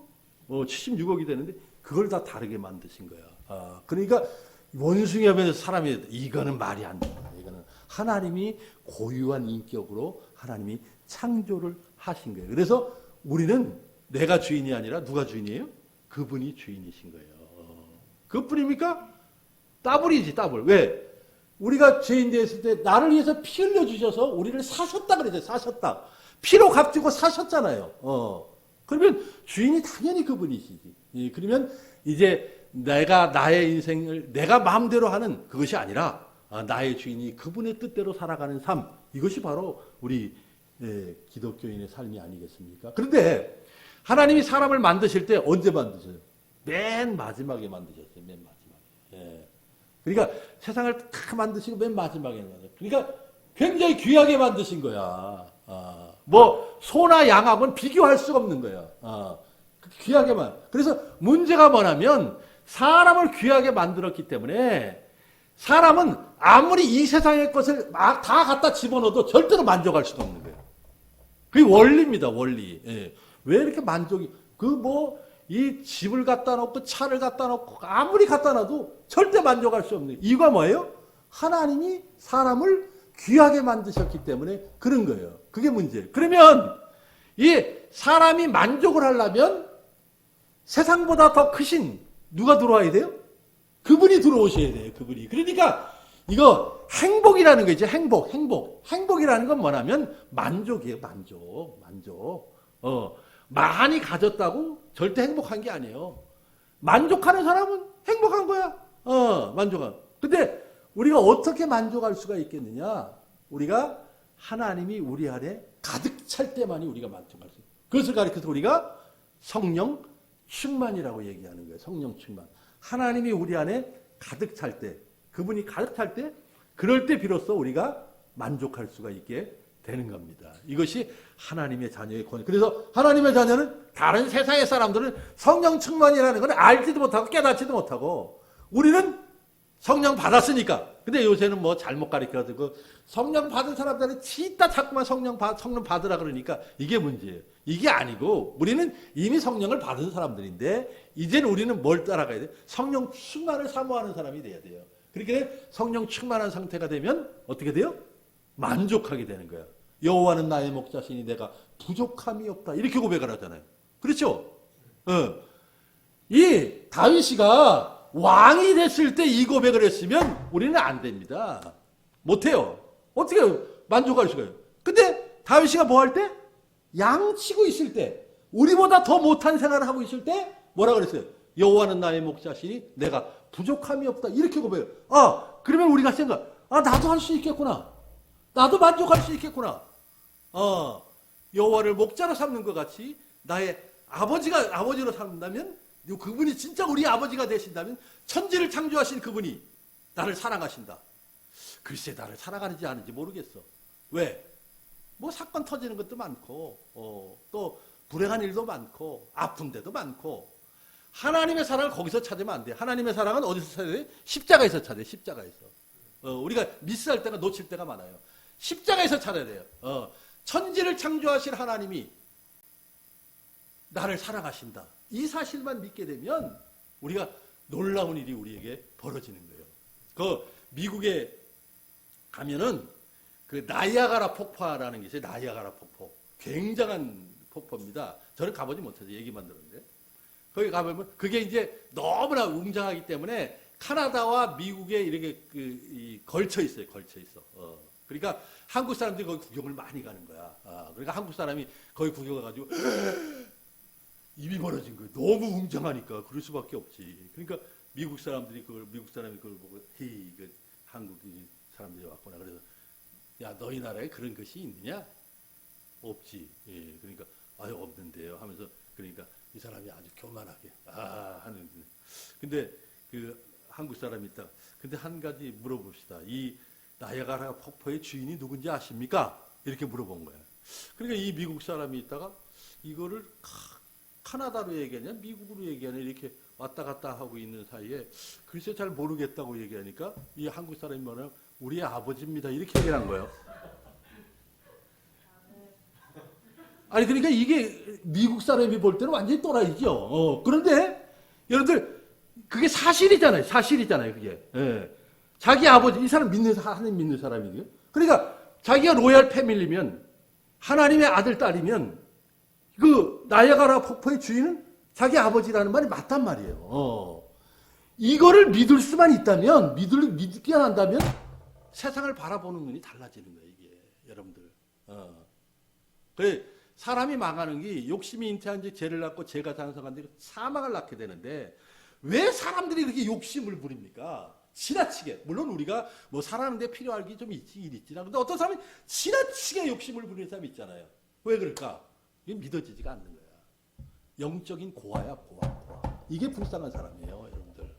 76억이 되는데 그걸 다 다르게 만드신 거야. 그러니까 원숭이가 변해서 사람이 이거는 말이 안 된다. 이거는 하나님이 고유한 인격으로 하나님이 창조를 하신 거예요. 그래서 우리는 내가 주인이 아니라 누가 주인이에요? 그분이 주인이신 거예요. 그뿐입니까? 더블이지, 더블. 왜? 우리가 죄인 되었을 때 나를 위해서 피 흘려 주셔서 우리를 사셨다 그러죠. 사셨다. 피로 값주고 사셨잖아요. 그러면 주인이 당연히 그분이시지. 그러면 이제 내가 나의 인생을 내가 마음대로 하는 그것이 아니라 나의 주인이 그분의 뜻대로 살아가는 삶. 이것이 바로 우리 기독교인의 삶이 아니겠습니까? 그런데 하나님이 사람을 만드실 때 언제 만드셔요? 맨 마지막에 만드셨어요. 맨 마지막에. 그러니까 세상을 다 만드시고 맨 마지막에 만드셨어요. 그러니까 굉장히 귀하게 만드신 거야. 소나 양하고는 비교할 수가 없는 거야. 귀하게만. 그래서 문제가 뭐냐면 사람을 귀하게 만들었기 때문에 사람은 아무리 이 세상의 것을 막 다 갖다 집어넣어도 절대로 만족할 수가 없는 거예요. 그게 원리입니다, 원리. 왜 이렇게 만족이, 이 집을 갖다 놓고 차를 갖다 놓고 아무리 갖다 놔도 절대 만족할 수 없는 이유가 뭐예요? 하나님이 사람을 귀하게 만드셨기 때문에 그런 거예요. 그게 문제예요. 그러면 이 사람이 만족을 하려면 세상보다 더 크신 누가 들어와야 돼요? 그분이 들어오셔야 돼요. 그분이. 그러니까 이거 행복이라는 거죠. 행복이라는 건 뭐냐면 만족이에요. 만족. 많이 가졌다고 절대 행복한 게 아니에요. 만족하는 사람은 행복한 거야. 만족한. 근데 우리가 어떻게 만족할 수가 있겠느냐? 우리가 하나님이 우리 안에 가득 찰 때만이 우리가 만족할 수 있어요. 그것을 가리켜서 우리가 성령 충만이라고 얘기하는 거예요. 성령 충만. 하나님이 우리 안에 가득 찰 때, 그분이 가득 찰 때, 그럴 때 비로소 우리가 만족할 수가 있게 되는 겁니다. 이것이 하나님의 자녀의 권위. 그래서 하나님의 자녀는 다른 세상의 사람들은 성령 충만이라는 걸 알지도 못하고 깨닫지도 못하고 우리는 성령 받았으니까. 근데 요새는 잘못 가르쳐가지고 성령 받은 사람들은 진짜 자꾸만 성령 받으라 그러니까 이게 문제예요. 이게 아니고 우리는 이미 성령을 받은 사람들인데 이제는 우리는 뭘 따라가야 돼요? 성령 충만을 사모하는 사람이 돼야 돼요. 그렇게 성령 충만한 상태가 되면 어떻게 돼요? 만족하게 되는 거야. 여호와는 나의 목자시니 내가 부족함이 없다. 이렇게 고백을 하잖아요. 그렇죠? 이 다윗이가 왕이 됐을 때 이 고백을 했으면 우리는 안 됩니다. 못해요. 어떻게 만족할 수가 있어요? 근데 다윗이가 뭐 할 때? 양치고 있을 때, 우리보다 더 못한 생활을 하고 있을 때 뭐라 그랬어요? 여호와는 나의 목자시니 내가 부족함이 없다. 이렇게 고백해요. 그러면 우리가 생각, 나도 할 수 있겠구나. 나도 만족할 수 있겠구나. 여호와를 목자로 삼는 것 같이 나의 아버지로 삼는다면, 그분이 진짜 우리 아버지가 되신다면 천지를 창조하신 그분이 나를 사랑하신다. 글쎄 나를 사랑하는지 아는지 모르겠어. 왜? 사건 터지는 것도 많고 또 불행한 일도 많고 아픈 데도 많고 하나님의 사랑을 거기서 찾으면 안 돼. 하나님의 사랑은 어디서 찾아야 돼? 십자가에서 찾아야 돼. 십자가에서. 우리가 미스할 때가 놓칠 때가 많아요. 십자가에서 찾아야 돼요. 천지를 창조하신 하나님이 나를 사랑하신다. 이 사실만 믿게 되면 우리가 놀라운 일이 우리에게 벌어지는 거예요. 미국에 가면은 그 나이아가라 폭포라는 게 있어요. 나이아가라 폭포. 굉장한 폭포입니다. 저는 가보지 못해서 얘기만 들었는데. 거기 가보면 그게 이제 너무나 웅장하기 때문에 카나다와 미국에 이렇게 걸쳐 있어요. 걸쳐 있어. 그러니까 한국 사람들이 거기 구경을 많이 가는 거야. 그러니까 한국 사람이 거기 구경 가가지고 입이 벌어진 거예요. 너무 웅장하니까 그럴 수밖에 없지. 그러니까 미국 사람이 그걸 보고 그 한국 사람들이 왔구나. 그래서 야 너희 나라에 그런 것이 있느냐? 없지. 예, 그러니까 아유 없는데요. 하면서 그러니까 이 사람이 아주 교만하게 하는. 근데 그 한국 사람이 있다. 근데 한 가지 물어봅시다. 이 나이아가라 폭포의 주인이 누군지 아십니까? 이렇게 물어본 거야. 그러니까 이 미국 사람이 있다가 이거를 카나다로 얘기하냐 미국으로 얘기하냐 이렇게 왔다 갔다 하고 있는 사이에 글쎄 잘 모르겠다고 얘기하니까 이 한국 사람이 뭐냐 우리의 아버지입니다 이렇게 얘기를 한 거예요. 아니 그러니까 이게 미국 사람이 볼 때는 완전히 또라이죠. 그런데 여러분들 그게 사실이잖아요. 사실이잖아요. 그게. 예. 자기 아버지 이 사람 하나님 믿는 사람이에요. 그러니까 자기가 로얄 패밀리면 하나님의 아들 딸이면 그 나이아가라 폭포의 주인은 자기 아버지라는 말이 맞단 말이에요. 이거를 믿을 수만 있다면 믿게 한다면 세상을 바라보는 눈이 달라지는 거예요. 이게 여러분들. 그래 사람이 망하는 게 욕심이 잉태한 지 죄를 낳고 죄가 장성한 뒤 사망을 낳게 되는데 왜 사람들이 그렇게 욕심을 부립니까? 지나치게. 물론 우리가 뭐 살아가는데 필요할 게 좀 있지나. 근데 어떤 사람이 지나치게 욕심을 부리는 사람이 있잖아요. 왜 그럴까? 이게 믿어지지가 않는 거야. 영적인 고아야, 고아. 이게 불쌍한 사람이에요, 여러분들.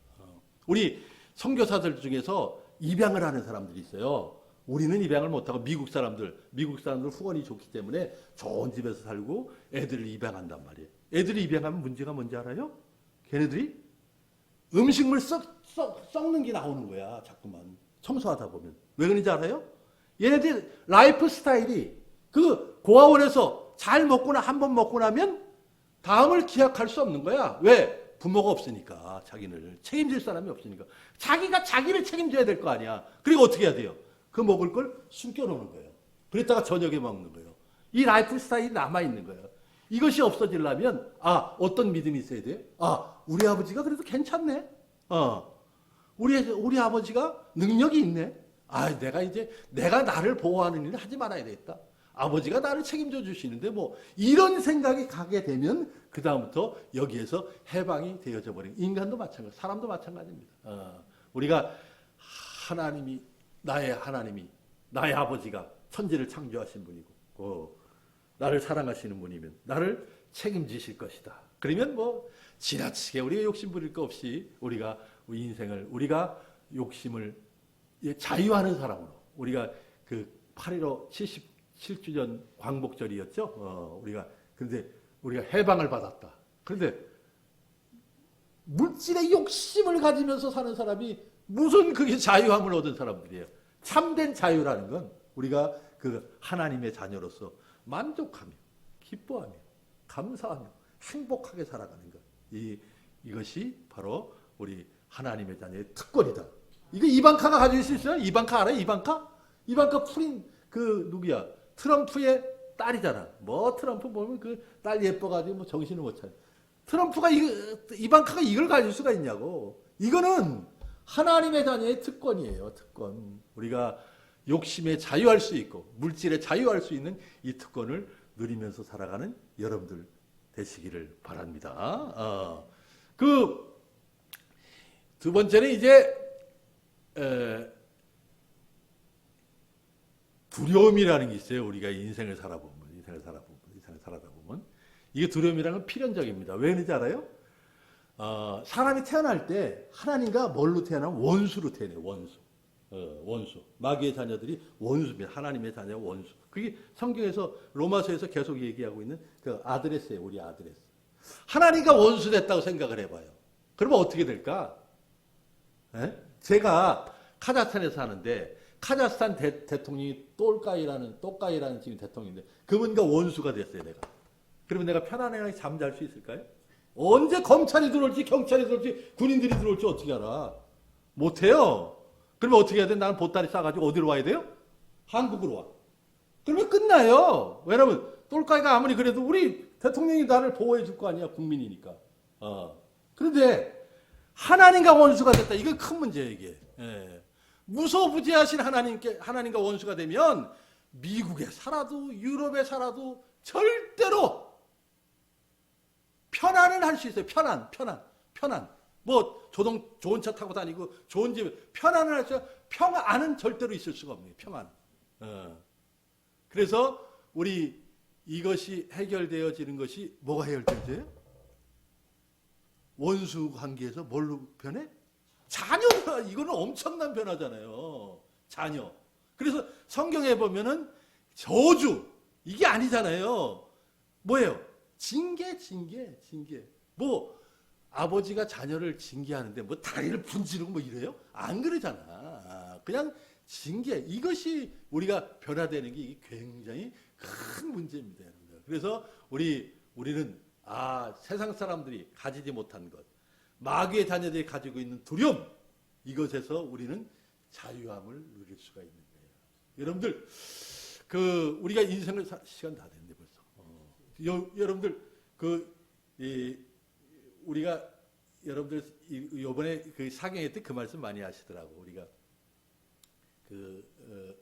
우리 선교사들 중에서 입양을 하는 사람들이 있어요. 우리는 입양을 못하고 미국 사람들 후원이 좋기 때문에 좋은 집에서 살고 애들을 입양한단 말이에요. 애들이 입양하면 문제가 뭔지 알아요? 걔네들이 음식물 썩는 게 나오는 거야. 자꾸만 청소하다 보면. 왜 그런지 알아요? 얘네들 라이프 스타일이 그 고아원에서 잘 먹거나 한 번 먹고 나면 다음을 기약할 수 없는 거야. 왜? 부모가 없으니까. 자기를 책임질 사람이 없으니까. 자기가 자기를 책임져야 될 거 아니야. 그리고 어떻게 해야 돼요? 그 먹을 걸 숨겨놓는 거예요. 그랬다가 저녁에 먹는 거예요. 이 라이프 스타일이 남아있는 거예요. 이것이 없어지려면 어떤 믿음이 있어야 돼요? 우리 아버지가 그래도 괜찮네. 우리 아버지가 능력이 있네. 내가 나를 보호하는 일을 하지 말아야 되겠다. 아버지가 나를 책임져 주시는데 뭐 이런 생각이 가게 되면 그 다음부터 여기에서 해방이 되어져 버린 인간도 마찬가지, 사람도 마찬가지입니다. 우리가 나의 아버지가 천지를 창조하신 분이고 나를 사랑하시는 분이면 나를 책임지실 것이다. 그러면 뭐 지나치게 우리가 욕심 부릴 거 없이 우리가 인생을 우리가 욕심을 자유하는 사람으로 우리가 그 8.15 77주년 광복절이었죠. 그런데 우리가 해방을 받았다. 그런데 물질의 욕심을 가지면서 사는 사람이 무슨 그게 자유함을 얻은 사람들이에요. 참된 자유라는 건 우리가 그 하나님의 자녀로서 만족하며 기뻐하며 감사하며 행복하게 살아가는 것. 이것이 바로 우리 하나님의 자녀의 특권이다. 이거 이방카가 가질 수 있어요? 이방카 알아요? 이방카 누구야? 트럼프의 딸이잖아. 뭐 트럼프 보면 그 딸 예뻐가지고 뭐 정신을 못 차려. 트럼프가 이방카가 이걸 가질 수가 있냐고. 이거는 하나님의 자녀의 특권이에요. 특권. 우리가 욕심에 자유할 수 있고 물질에 자유할 수 있는 이 특권을 누리면서 살아가는 여러분들 되시기를 바랍니다. 그 두 번째는 이제 두려움이라는 게 있어요. 우리가 인생을 살다 보면 이게 두려움이라는 건 필연적입니다. 왜 그런지 알아요? 사람이 태어날 때 하나님과 뭘로 태어나면 원수로 태어나요. 원수. 마귀의 자녀들이 원수입니다. 하나님의 자녀 원수. 그게 성경에서 로마서에서 계속 얘기하고 있는 그 아드레스예요. 우리 아드레스. 하나님과 원수 됐다고 생각을 해봐요. 그러면 어떻게 될까? 제가 카자흐스탄에 사는데 카자흐스탄 대통령이 또까이라는 지금 대통령인데 그분과 원수가 됐어요. 내가. 그러면 내가 편안하게 잠잘 수 있을까요? 언제 검찰이 들어올지 경찰이 들어올지 군인들이 들어올지 어떻게 알아? 못해요. 그러면 어떻게 해야 돼? 나는 보따리 싸가지고 어디로 와야 돼요? 한국으로 와. 그러면 끝나요. 왜냐면 똘까이가 아무리 그래도 우리 대통령이 나를 보호해 줄 거 아니야. 국민이니까. 그런데 하나님과 원수가 됐다. 이건 큰 문제예요, 이게. 예. 무소부지하신 하나님과 원수가 되면 미국에 살아도 유럽에 살아도 절대로 편안은 할 수 있어요. 편안. 뭐 좋은 차 타고 다니고 좋은 집 편안은 할 수 있어요. 평안은 절대로 있을 수가 없네요. 평안. 그래서 우리 이것이 해결되어지는 것이 뭐가 해결되어져요? 원수 관계에서 뭘로 변해? 자녀가 이거는 엄청난 변화잖아요. 자녀. 그래서 성경에 보면은 저주 이게 아니잖아요. 뭐예요? 징계. 뭐 아버지가 자녀를 징계하는데 뭐 다리를 분지르고 뭐 이래요? 안 그러잖아. 그냥 징계. 이것이 우리가 변화되는 게 이게 굉장히 큰 문제입니다. 여러분들. 그래서 우리는 세상 사람들이 가지지 못한 것, 마귀의 자녀들이 가지고 있는 두려움, 이것에서 우리는 자유함을 누릴 수가 있는 거예요. 여러분들, 우리가 인생을 시간 다 됐네 벌써. 여러분들, 우리가 여러분들 이번에 그 사경회 때 그 말씀 많이 하시더라고. 우리가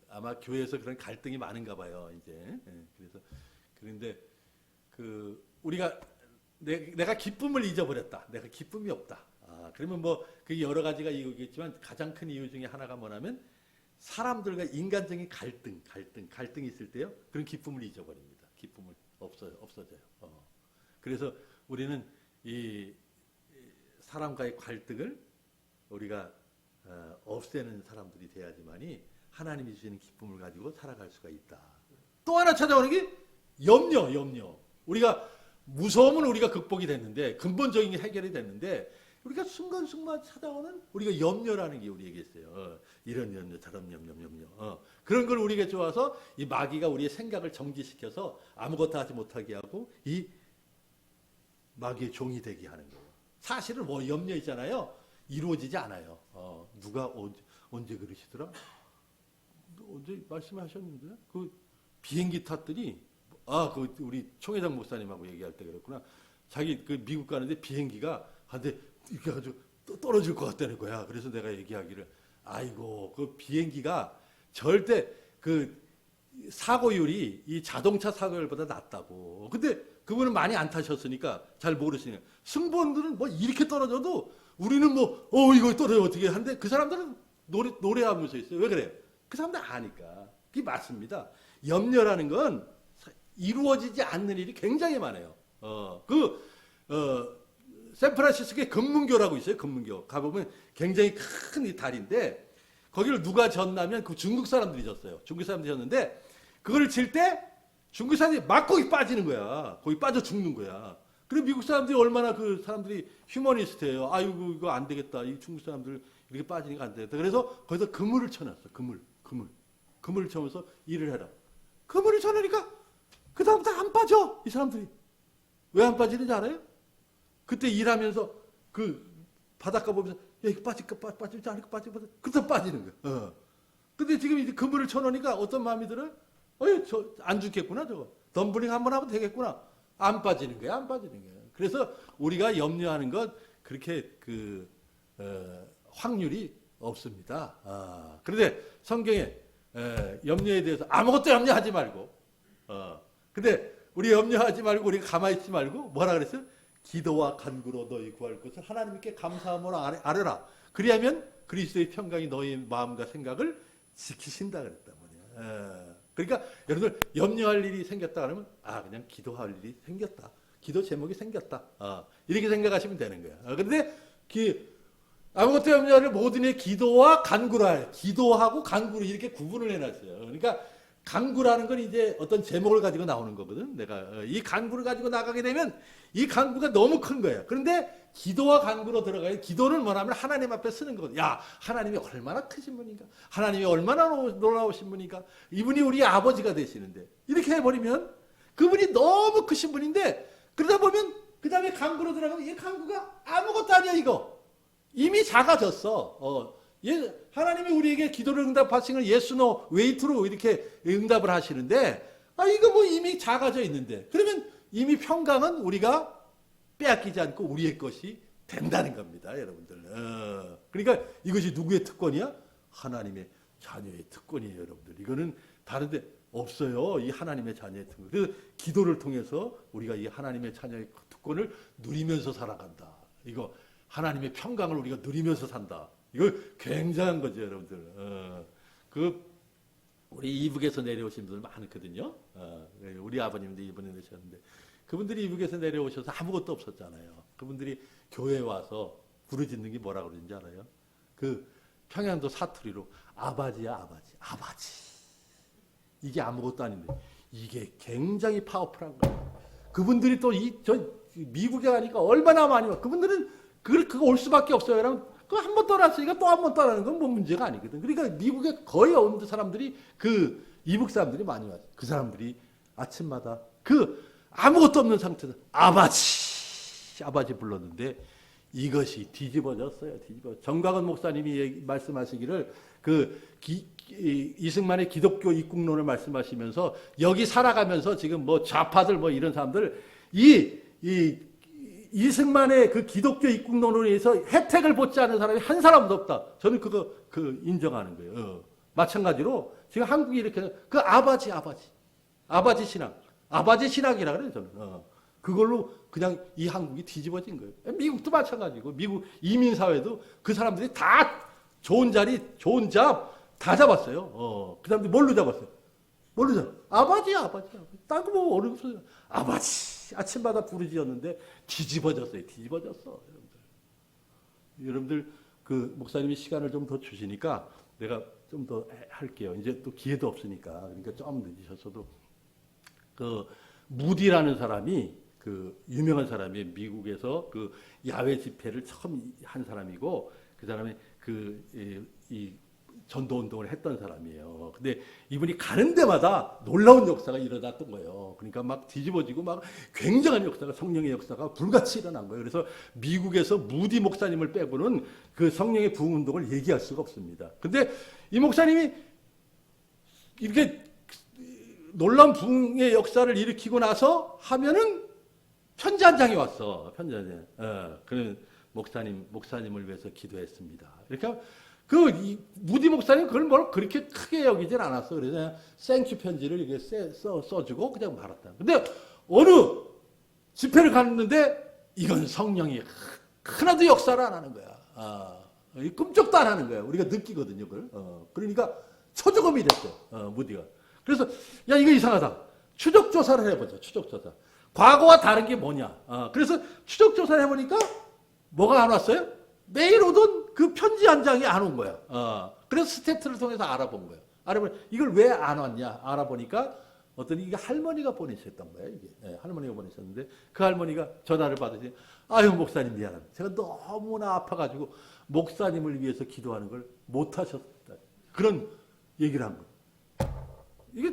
아마 교회에서 그런 갈등이 많은가 봐요. 이제 그래서 그런데 우리가 내가 기쁨을 잊어버렸다. 내가 기쁨이 없다. 그러면 뭐 그 여러 가지가 이유겠지만 가장 큰 이유 중에 하나가 뭐냐면 사람들과 인간적인 갈등이 있을 때요. 그런 기쁨을 잊어버립니다. 기쁨을 없어져요. 그래서 우리는 이 사람과의 갈등을 우리가 없애는 사람들이 돼야지만이 하나님이 주시는 기쁨을 가지고 살아갈 수가 있다. 또 하나 찾아오는 게 염려. 우리가 무서움은 우리가 극복이 됐는데 근본적인 게 해결이 됐는데 우리가 순간순간 찾아오는 우리가 염려라는 게 우리에게 있어요. 이런 염려, 저런 염려. 그런 걸 우리에게 좋아서 이 마귀가 우리의 생각을 정지시켜서 아무것도 하지 못하게 하고 이 마귀의 종이 되게 하는 거예요. 사실은 뭐 염려 있잖아요. 이루어지지 않아요. 누가 언제 그러시더라? 언제 말씀하셨는데? 그 비행기 탔더니 우리 총회장 목사님하고 얘기할 때 그랬구나. 자기 미국 가는데 비행기가 한데 이렇게 아주 떨어질 것 같다는 거야. 그래서 내가 얘기하기를 아이고 그 비행기가 절대 사고율이 이 자동차 사고율보다 낮다고. 근데 그분은 많이 안 타셨으니까 잘 모르시네요. 승무원들은 뭐 이렇게 떨어져도 우리는 뭐 이거 떨어져 어떻게 하는데 그 사람들은 노래하면서 있어요. 왜 그래요? 그 사람들 아니까. 그게 맞습니다. 염려라는 건 이루어지지 않는 일이 굉장히 많아요. 샌프란시스코에 금문교라고 있어요. 금문교. 가보면 굉장히 큰 이 달인데 거기를 누가 졌냐면 그 중국 사람들이 졌어요. 중국 사람들이 졌는데 그거를 칠 때 중국 사람들이 막 거기 빠지는 거야. 거기 빠져 죽는 거야. 그리고 미국 사람들이 얼마나 그 사람들이 휴머니스트예요. 아이고 이거 안 되겠다. 이 중국 사람들 이렇게 빠지니까 안 되겠다. 그래서 거기서 그물을 쳐놨어. 그물을 쳐면서 일을 해라. 그물을 쳐놓으니까 그 다음부터 안 빠져. 이 사람들이. 왜 안 빠지는지 알아요? 그때 일하면서 그 바닷가 보면서 야 이거 빠질지 않을까 그래서 빠지는 거야. 근데 지금 이제 그물을 쳐놓으니까 어떤 마음이 들어요? 저 안 죽겠구나 저거. 덤블링 한번 하면 되겠구나. 안 빠지는 거야. 그래서 우리가 염려하는 것 그렇게 확률이 없습니다. 그런데 성경에 염려에 대해서 아무것도 염려하지 말고 근데 우리 염려하지 말고 우리 가만히 있지 말고 뭐라 그랬어요? 기도와 간구로 너희 구할 것을 하나님께 감사함으로 아뢰라. 그리하면 그리스도의 평강이 너희 마음과 생각을 지키신다 그랬단 말이야. 그러니까 여러분들 염려할 일이 생겼다 그러면 그냥 기도할 일이 생겼다. 기도 제목이 생겼다. 이렇게 생각하시면 되는 거야. 그런데 아무것도 염려하는 모든 일 기도와 간구라. 기도하고 간구로 이렇게 구분을 해놨어요. 그러니까 간구라는 건 이제 어떤 제목을 가지고 나오는 거거든. 내가 이 간구를 가지고 나가게 되면 이 간구가 너무 큰 거예요. 그런데 기도와 간구로 들어가야 기도는 뭐냐면 하나님 앞에 쓰는 거거든. 야, 하나님이 얼마나 크신 분인가? 하나님이 얼마나 놀라우신 분인가? 이분이 우리 아버지가 되시는데 이렇게 해버리면 그분이 너무 크신 분인데 그러다 보면 그 다음에 간구로 들어가면 이 간구가 아무것도 아니야 이거. 이미 작아졌어. 하나님이 우리에게 기도를 응답하시는 걸 yes, no, wait로 이렇게 응답을 하시는데, 이거 뭐 이미 작아져 있는데, 그러면 이미 평강은 우리가 빼앗기지 않고 우리의 것이 된다는 겁니다, 여러분들. 그러니까 이것이 누구의 특권이야? 하나님의 자녀의 특권이에요, 여러분들. 이거는 다른데 없어요. 이 하나님의 자녀의 특권. 그래서 기도를 통해서 우리가 이 하나님의 자녀의 특권을 누리면서 살아간다. 이거 하나님의 평강을 우리가 누리면서 산다. 이거 굉장한 거죠, 여러분들. 우리 이북에서 내려오신 분들 많거든요. 우리 아버님도 이번에 내셨는데 그분들이 이북에서 내려오셔서 아무것도 없었잖아요. 그분들이 교회에 와서 부르짖는 게 뭐라고 그러는지 알아요? 그 평양도 사투리로 아바지야, 아바지, 아바지. 이게 아무것도 아닌데 이게 굉장히 파워풀한 거예요. 그분들이 또 미국에 가니까 얼마나 많이 와. 그분들은 그거 올 수밖에 없어요. 그럼 그 한 번 떠났으니까 또 한 번 떠나는 건 뭐 문제가 아니거든. 그러니까 미국에 거의 온 사람들이 이북 사람들이 많이 와요. 그 사람들이 아침마다 아무것도 없는 상태에서 아바지 불렀는데 이것이 뒤집어졌어요. 정광훈 목사님이 말씀하시기를 이승만의 기독교 입국론을 말씀하시면서 여기 살아가면서 지금 뭐 좌파들 뭐 이런 사람들 이승만의 그 기독교 입국론으로 인해서 혜택을 받지 않은 사람이 한 사람도 없다. 저는 그거 인정하는 거예요. 마찬가지로 지금 한국이 이렇게 아바지 신앙, 아바지 신학이라 그래요. 저는 그걸로 그냥 이 한국이 뒤집어진 거예요. 미국도 마찬가지고 미국 이민 사회도 그 사람들이 다 좋은 자리, 좋은 잡 다 잡았어요. 그 사람들이 뭘로 잡았어요? 아바지. 딴 거 뭐 어려운 소리. 아바지. 아침마다 부르짖었는데 뒤집어졌어. 여러분들 그 목사님이 시간을 좀 더 주시니까 내가 좀 더 할게요. 이제 또 기회도 없으니까. 그러니까 좀 늦으셨어도 무디라는 사람이 유명한 사람이 미국에서 야외 집회를 처음 한 사람이고 그 사람이 이 전도 운동을 했던 사람이에요. 근데 이분이 가는 데마다 놀라운 역사가 일어났던 거예요. 그러니까 막 뒤집어지고 막 굉장한 역사가 성령의 역사가 불같이 일어난 거예요. 그래서 미국에서 무디 목사님을 빼고는 그 성령의 부흥 운동을 얘기할 수가 없습니다. 근데 이 목사님이 이렇게 놀라운 부흥의 역사를 일으키고 나서 하면은 편지 한 장이 왔어. 편지 한 장. 그런 목사님을 위해서 기도했습니다. 이렇게 무디 목사님 그걸 뭘 그렇게 크게 여기진 않았어. 그래서 그냥 생큐 편지를 이렇게 써주고 그냥 말았다. 근데 어느 집회를 갔는데 이건 성령이 하나도 역사를 안 하는 거야. 꿈쩍도 안 하는 거야. 우리가 느끼거든요, 그걸. 그러니까 초조금이 됐어요, 무디가. 그래서 야 이거 이상하다. 추적 조사를 해보자. 추적 조사. 과거와 다른 게 뭐냐. 그래서 추적 조사를 해보니까 뭐가 안 왔어요? 매일 오던 그 편지 한 장이 안 온 거야. 그래서 스태프를 통해서 알아본 거예요. 알아보니 이걸 왜 안 왔냐 알아보니까 이게 할머니가 보내셨던 거예요. 이게 할머니가 보내셨는데 그 할머니가 전화를 받으시. 아유 목사님 미안합니다. 제가 너무나 아파가지고 목사님을 위해서 기도하는 걸 못 하셨다. 그런 얘기를 한 거예요. 이거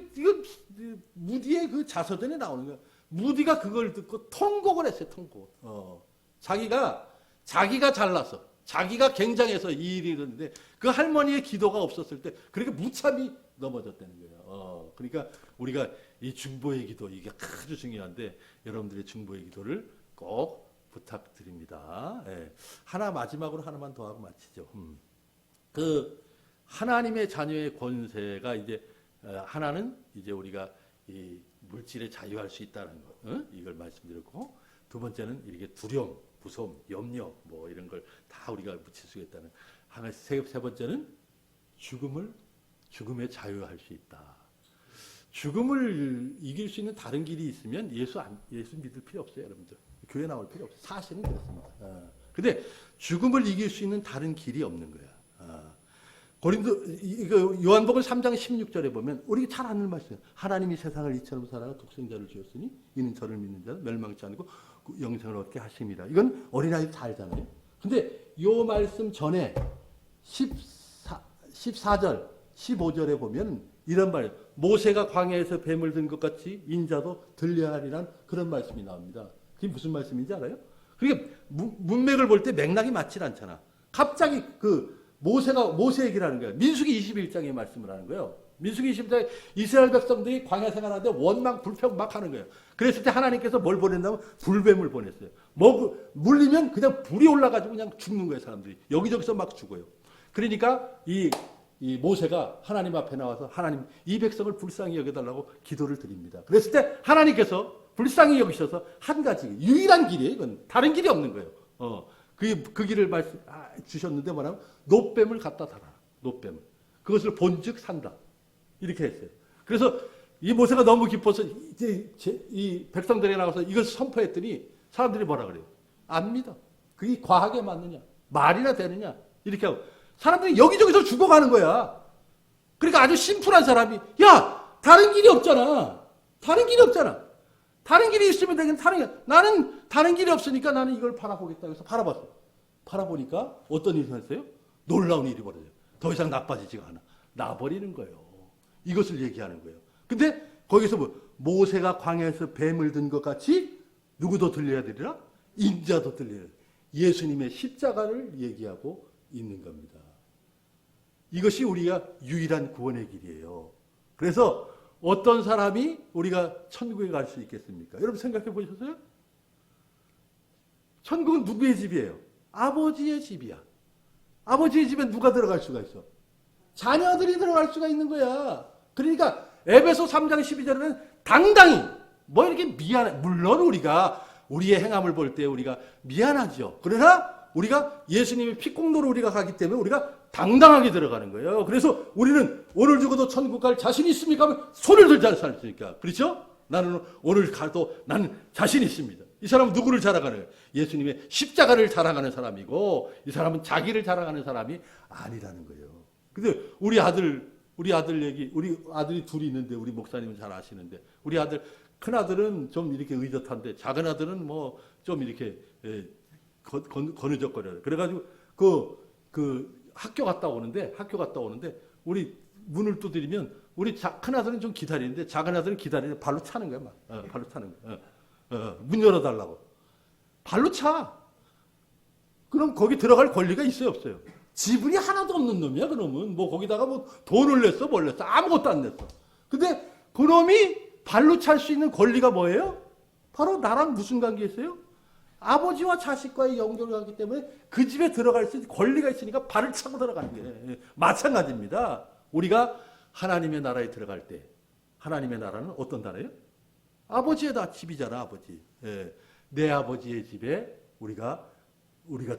무디의 그 자서전에 나오는 거예요. 무디가 그걸 듣고 통곡을 했어요. 통곡. 자기가 잘났어. 자기가 굉장해서 이 일이 일어났는데 그 할머니의 기도가 없었을 때 그렇게 무참히 넘어졌다는 거예요. 그러니까 우리가 이 중보의 기도 이게 아주 중요한데 여러분들의 중보의 기도를 꼭 부탁드립니다. 마지막으로 하나만 더 하고 마치죠. 하나님의 자녀의 권세가 이제 하나는 이제 우리가 이 물질에 자유할 수 있다는 거 이걸 말씀드렸고 두 번째는 이렇게 두려움. 무서움, 염려, 뭐 이런 걸 다 우리가 묻힐 수 있다는. 세 번째는 죽음에 자유할 수 있다. 죽음을 이길 수 있는 다른 길이 있으면 예수 믿을 필요 없어요, 여러분들. 교회 나올 필요 없어요. 사실은 그렇습니다. 근데 죽음을 이길 수 있는 다른 길이 없는 거야. 요한복음 3장 16절에 보면 우리 잘 아는 말씀이에요. 하나님이 세상을 이처럼 사랑하여 독생자를 주었으니 이는 저를 믿는 자는 멸망치 않고 영생을 얻게 하십니다. 이건 어린아이도 다 알잖아요. 근데 요 말씀 전에 14절, 15절에 보면 이런 말, 모세가 광야에서 뱀을 든 것 같이 인자도 들려야 하리란 그런 말씀이 나옵니다. 그게 무슨 말씀인지 알아요? 그러니까 문맥을 볼 때 맥락이 맞질 않잖아. 갑자기 모세 얘기를 하는 거예요. 민수기 21장에 말씀을 하는 거예요. 민수기 21장에 이스라엘 백성들이 광야 생활하는데 원망 불평 막 하는 거예요. 그랬을 때 하나님께서 뭘 보냈냐면 불뱀을 보냈어요. 물리면 그냥 불이 올라가지고 그냥 죽는 거예요, 사람들이. 여기저기서 막 죽어요. 그러니까 이 모세가 하나님 앞에 나와서 하나님 이 백성을 불쌍히 여겨달라고 기도를 드립니다. 그랬을 때 하나님께서 불쌍히 여기셔서 한 가지 유일한 길이에요. 이건 다른 길이 없는 거예요. 그 길을 주셨는데 뭐냐면 놋뱀을 갖다 달아라. 놋뱀을. 그것을 본즉 산다. 이렇게 했어요. 그래서 이 모세가 너무 기뻐서 이제 이 백성들이 나와서 이것을 선포했더니 사람들이 뭐라 그래요? 안 믿어. 그게 과하게 맞느냐? 말이나 되느냐? 이렇게 하고 사람들이 여기저기서 죽어가는 거야. 그러니까 아주 심플한 사람이 야 다른 길이 없잖아. 다른 길이 없잖아. 다른 길이 있으면 되긴 나는 다른 길이 없으니까 나는 이걸 바라보겠다. 그래서 바라봤어. 바라보니까 어떤 일이 생겼어요? 놀라운 일이 벌어져요. 더 이상 나빠지지가 않아. 나버리는 거예요. 이것을 얘기하는 거예요. 근데 거기서 모세가 광야에서 뱀을 든 것 같이 누구도 들려야 되리라? 인자도 들려야 돼. 예수님의 십자가를 얘기하고 있는 겁니다. 이것이 우리가 유일한 구원의 길이에요. 그래서 어떤 사람이 우리가 천국에 갈 수 있겠습니까? 여러분 생각해 보셨어요? 천국은 누구의 집이에요? 아버지의 집이야. 아버지의 집에 누가 들어갈 수가 있어? 자녀들이 들어갈 수가 있는 거야. 그러니까 에베소 3장 12절에는 당당히 뭐 이렇게 물론 우리가 우리의 행함을 볼 때 우리가 미안하죠. 그러나 우리가 예수님의 피공로로 우리가 가기 때문에 우리가 당당하게 들어가는 거예요. 그래서 우리는 오늘 죽어도 천국 갈 자신 있습니까? 하면 손을 들지 않습니까? 그렇죠? 나는 오늘 가도 나는 자신 있습니다. 이 사람은 누구를 자랑하는 거예요? 예수님의 십자가를 자랑하는 사람이고 이 사람은 자기를 자랑하는 사람이 아니라는 거예요. 근데 우리 아들이 둘이 있는데 우리 목사님은 잘 아시는데 우리 큰 아들은 좀 이렇게 의젓한데 작은 아들은 뭐 좀 이렇게 거느적거려요. 그래가지고 학교 갔다 오는데 우리 문을 두드리면 우리 큰 아들은 좀 기다리는데 작은 아들은 기다리는데 발로 차는 거야, 막. 발로 차는 거야. 문 열어달라고. 발로 차. 그럼 거기 들어갈 권리가 있어요, 없어요? 지분이 하나도 없는 놈이야, 그놈은. 뭐 거기다가 뭐 돈을 냈어, 뭘 냈어. 아무것도 안 냈어. 근데 그놈이 발로 찰 수 있는 권리가 뭐예요? 바로 나랑 무슨 관계 있어요? 아버지와 자식과의 연결을 하기 때문에 그 집에 들어갈 수 있는 권리가 있으니까 발을 차고 들어가는 게 마찬가지입니다. 우리가 하나님의 나라에 들어갈 때 하나님의 나라는 어떤 나라예요? 아버지의 집이잖아, 아버지. 예. 내 아버지의 집에 우리가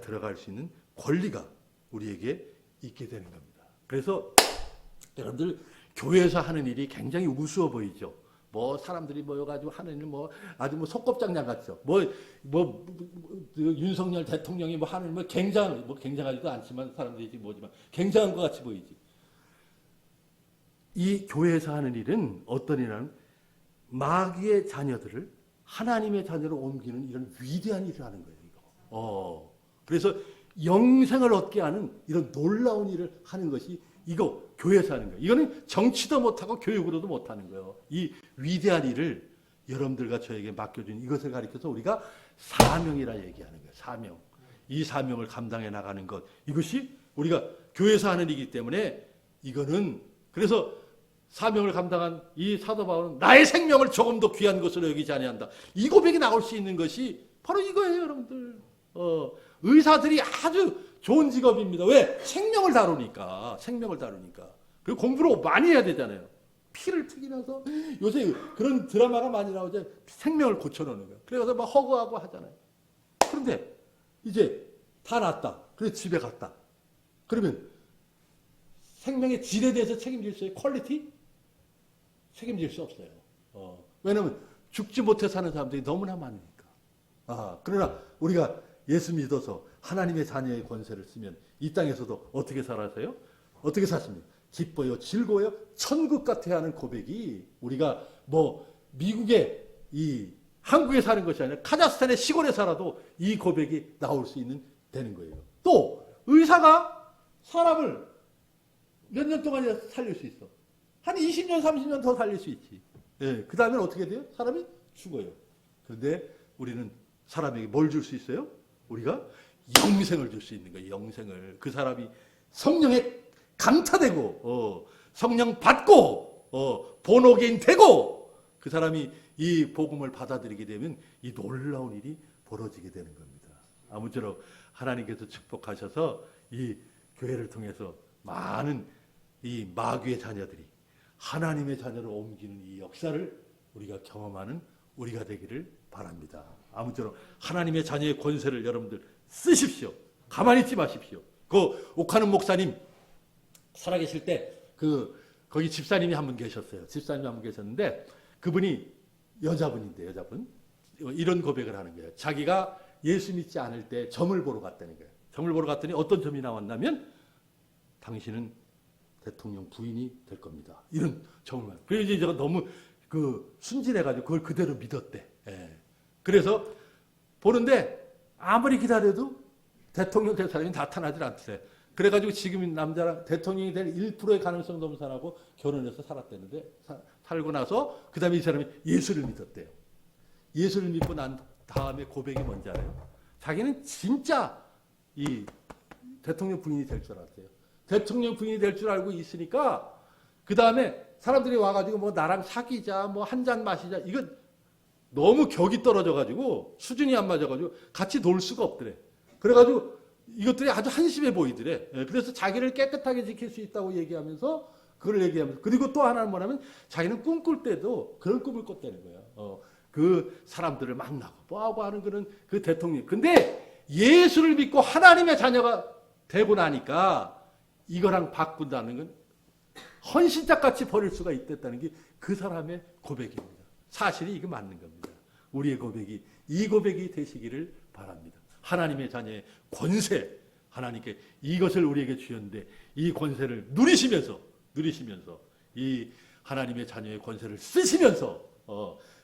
들어갈 수 있는 권리가 우리에게 있게 되는 겁니다. 그래서 여러분들 교회에서 하는 일이 굉장히 우스워 보이죠. 뭐 사람들이 모여가지고 하는 일 아주 속곱장난 같죠. 윤석열 대통령이 하는 굉장하지도 않지만 사람들이 뭐지만 굉장한 것 같이 보이지. 이 교회에서 하는 일은 어떤 일이냐면 마귀의 자녀들을 하나님의 자녀로 옮기는 이런 위대한 일을 하는 거예요. 이거. 그래서 영생을 얻게 하는 이런 놀라운 일을 하는 것이 이거 교회에서 하는 거예요. 이거는 정치도 못하고 교육으로도 못하는 거예요. 이 위대한 일을 여러분들과 저에게 맡겨준 이것을 가리켜서 우리가 사명이라 얘기하는 거예요. 사명. 이 사명을 감당해 나가는 것. 이것이 우리가 교회에서 하는 일이기 때문에 이거는 그래서 사명을 감당한 이 사도 바울은 나의 생명을 조금 더 귀한 것으로 여기지 아니한다. 이 고백이 나올 수 있는 것이 바로 이거예요, 여러분들. 의사들이 아주 좋은 직업입니다. 왜? 생명을 다루니까. 그리고 공부를 많이 해야 되잖아요. 피를 튀기면서 요새 그런 드라마가 많이 나오죠. 생명을 고쳐놓는 거예요. 그래서 막 허구하고 하잖아요. 그런데 이제 다 났다. 그래서 집에 갔다. 그러면 생명의 질에 대해서 책임질 수 있어요? 퀄리티? 책임질 수 없어요. 왜냐하면 죽지 못해 사는 사람들이 너무나 많으니까. 그러나 우리가 예수 믿어서 하나님의 자녀의 권세를 쓰면 이 땅에서도 어떻게 살아서요? 어떻게 사십니까? 기뻐요, 즐거워요, 천국 같아 하는 고백이 우리가 미국의 한국에 사는 것이 아니라 카자흐스탄의 시골에 살아도 이 고백이 나올 수 되는 거예요. 또 의사가 사람을 몇 년 동안 살릴 수 있어. 한 20년, 30년 더 살릴 수 있지. 예, 그 다음엔 어떻게 돼요? 사람이 죽어요. 그런데 우리는 사람에게 뭘 줄 수 있어요? 우리가 영생을 줄 수 있는 거예요. 영생을. 그 사람이 성령에 감타되고 성령 받고 본어게인 되고 그 사람이 이 복음을 받아들이게 되면 이 놀라운 일이 벌어지게 되는 겁니다. 아무쪼록 하나님께서 축복하셔서 이 교회를 통해서 많은 이 마귀의 자녀들이 하나님의 자녀로 옮기는 이 역사를 우리가 경험하는 우리가 되기를 바랍니다. 아무쪼록 하나님의 자녀의 권세를 여러분들 쓰십시오. 가만히 있지 마십시오. 그 옥하는 목사님 살아계실 때 거기 집사님이 한 분 계셨어요. 집사님이 한 분 계셨는데 그분이 여자분인데 여자분 이런 고백을 하는 거예요. 자기가 예수 믿지 않을 때 점을 보러 갔다는 거예요. 점을 보러 갔더니 어떤 점이 나왔냐면 당신은 대통령 부인이 될 겁니다. 이런 점을. 그래서 이제 제가 너무 순진해가지고 그걸 그대로 믿었대. 예. 그래서 보는데 아무리 기다려도 대통령 될 사람이 나타나질 않대요. 그래가지고 지금 남자랑 대통령이 될 1%의 가능성 높은 사람하고 결혼해서 살았대는데 살고 나서 그 다음에 이 사람이 예수를 믿었대요. 예수를 믿고 난 다음에 고백이 뭔지 알아요? 자기는 진짜 이 대통령 부인이 될 줄 알았대요. 대통령 부인이 될 줄 알고 있으니까 그 다음에 사람들이 와가지고 뭐 나랑 사귀자, 뭐 한 잔 마시자, 이건 너무 격이 떨어져가지고 수준이 안 맞아가지고 같이 놀 수가 없더래. 그래가지고 이것들이 아주 한심해 보이더래. 그래서 자기를 깨끗하게 지킬 수 있다고 얘기하면서 그걸 얘기하면서 그리고 또 하나는 뭐냐면 자기는 꿈꿀 때도 그런 꿈을 꿨다는 거예요. 그 사람들을 만나고 뭐하고 하는 그런 그 대통령. 근데 예수를 믿고 하나님의 자녀가 되고 나니까 이거랑 바꾼다는 건 헌신짝같이 버릴 수가 있다는 게 그 사람의 고백입니다. 사실이 이게 맞는 겁니다. 우리의 고백이 이 고백이 되시기를 바랍니다. 하나님의 자녀의 권세, 하나님께 이것을 우리에게 주셨는데 이 권세를 누리시면서 이 하나님의 자녀의 권세를 쓰시면서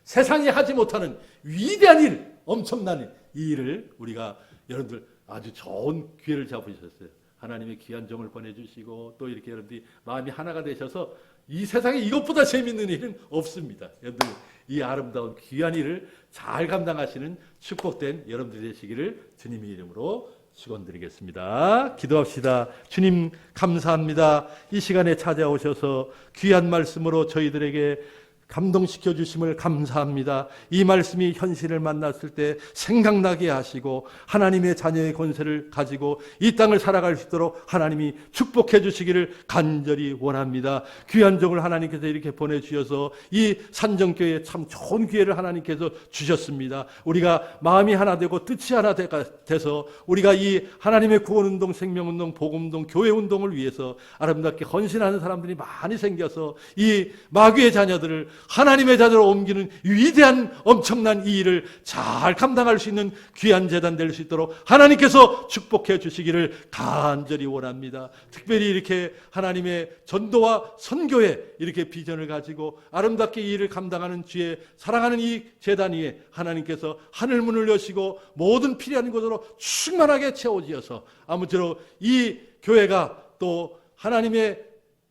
세상이 하지 못하는 위대한 일, 엄청난 이 일을 우리가 여러분들 아주 좋은 기회를 잡으셨어요. 하나님의 귀한 종을 보내주시고 또 이렇게 여러분들이 마음이 하나가 되셔서 이 세상에 이것보다 재밌는 일은 없습니다. 여러분들 이 아름다운 귀한 일을 잘 감당하시는 축복된 여러분들이 되시기를 주님의 이름으로 축원드리겠습니다. 기도합시다. 주님 감사합니다. 이 시간에 찾아오셔서 귀한 말씀으로 저희들에게 감동시켜 주심을 감사합니다. 이 말씀이 현실을 만났을 때 생각나게 하시고 하나님의 자녀의 권세를 가지고 이 땅을 살아갈 수 있도록 하나님이 축복해 주시기를 간절히 원합니다. 귀한 종을 하나님께서 이렇게 보내주셔서 이 산정교회에 참 좋은 기회를 하나님께서 주셨습니다. 우리가 마음이 하나 되고 뜻이 하나 돼서 우리가 이 하나님의 구원운동, 생명운동, 복음운동, 교회운동을 위해서 아름답게 헌신하는 사람들이 많이 생겨서 이 마귀의 자녀들을 하나님의 자녀로 옮기는 위대한 엄청난 이 일을 잘 감당할 수 있는 귀한 재단 될 수 있도록 하나님께서 축복해 주시기를 간절히 원합니다. 특별히 이렇게 하나님의 전도와 선교에 이렇게 비전을 가지고 아름답게 이 일을 감당하는 주의 사랑하는 이 재단 위에 하나님께서 하늘문을 여시고 모든 필요한 것으로 충만하게 채워지어서 아무쪼록 이 교회가 또 하나님의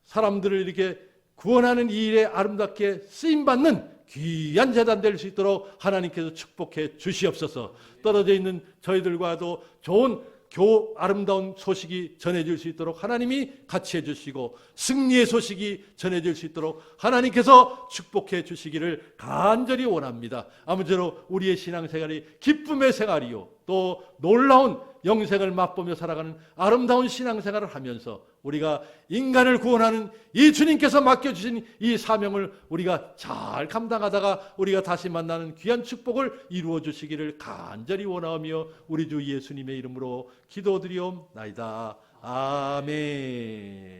사람들을 이렇게 구원하는 이 일에 아름답게 쓰임받는 귀한 재단 될 수 있도록 하나님께서 축복해 주시옵소서. 떨어져 있는 저희들과도 좋은 아름다운 소식이 전해질 수 있도록 하나님이 같이 해주시고 승리의 소식이 전해질 수 있도록 하나님께서 축복해 주시기를 간절히 원합니다. 아무쪼록 우리의 신앙생활이 기쁨의 생활이요 또 놀라운 영생을 맛보며 살아가는 아름다운 신앙생활을 하면서 우리가 인간을 구원하는 이 주님께서 맡겨주신 이 사명을 우리가 잘 감당하다가 우리가 다시 만나는 귀한 축복을 이루어 주시기를 간절히 원하며 우리 주 예수님의 이름으로 기도드리옵나이다. 아멘.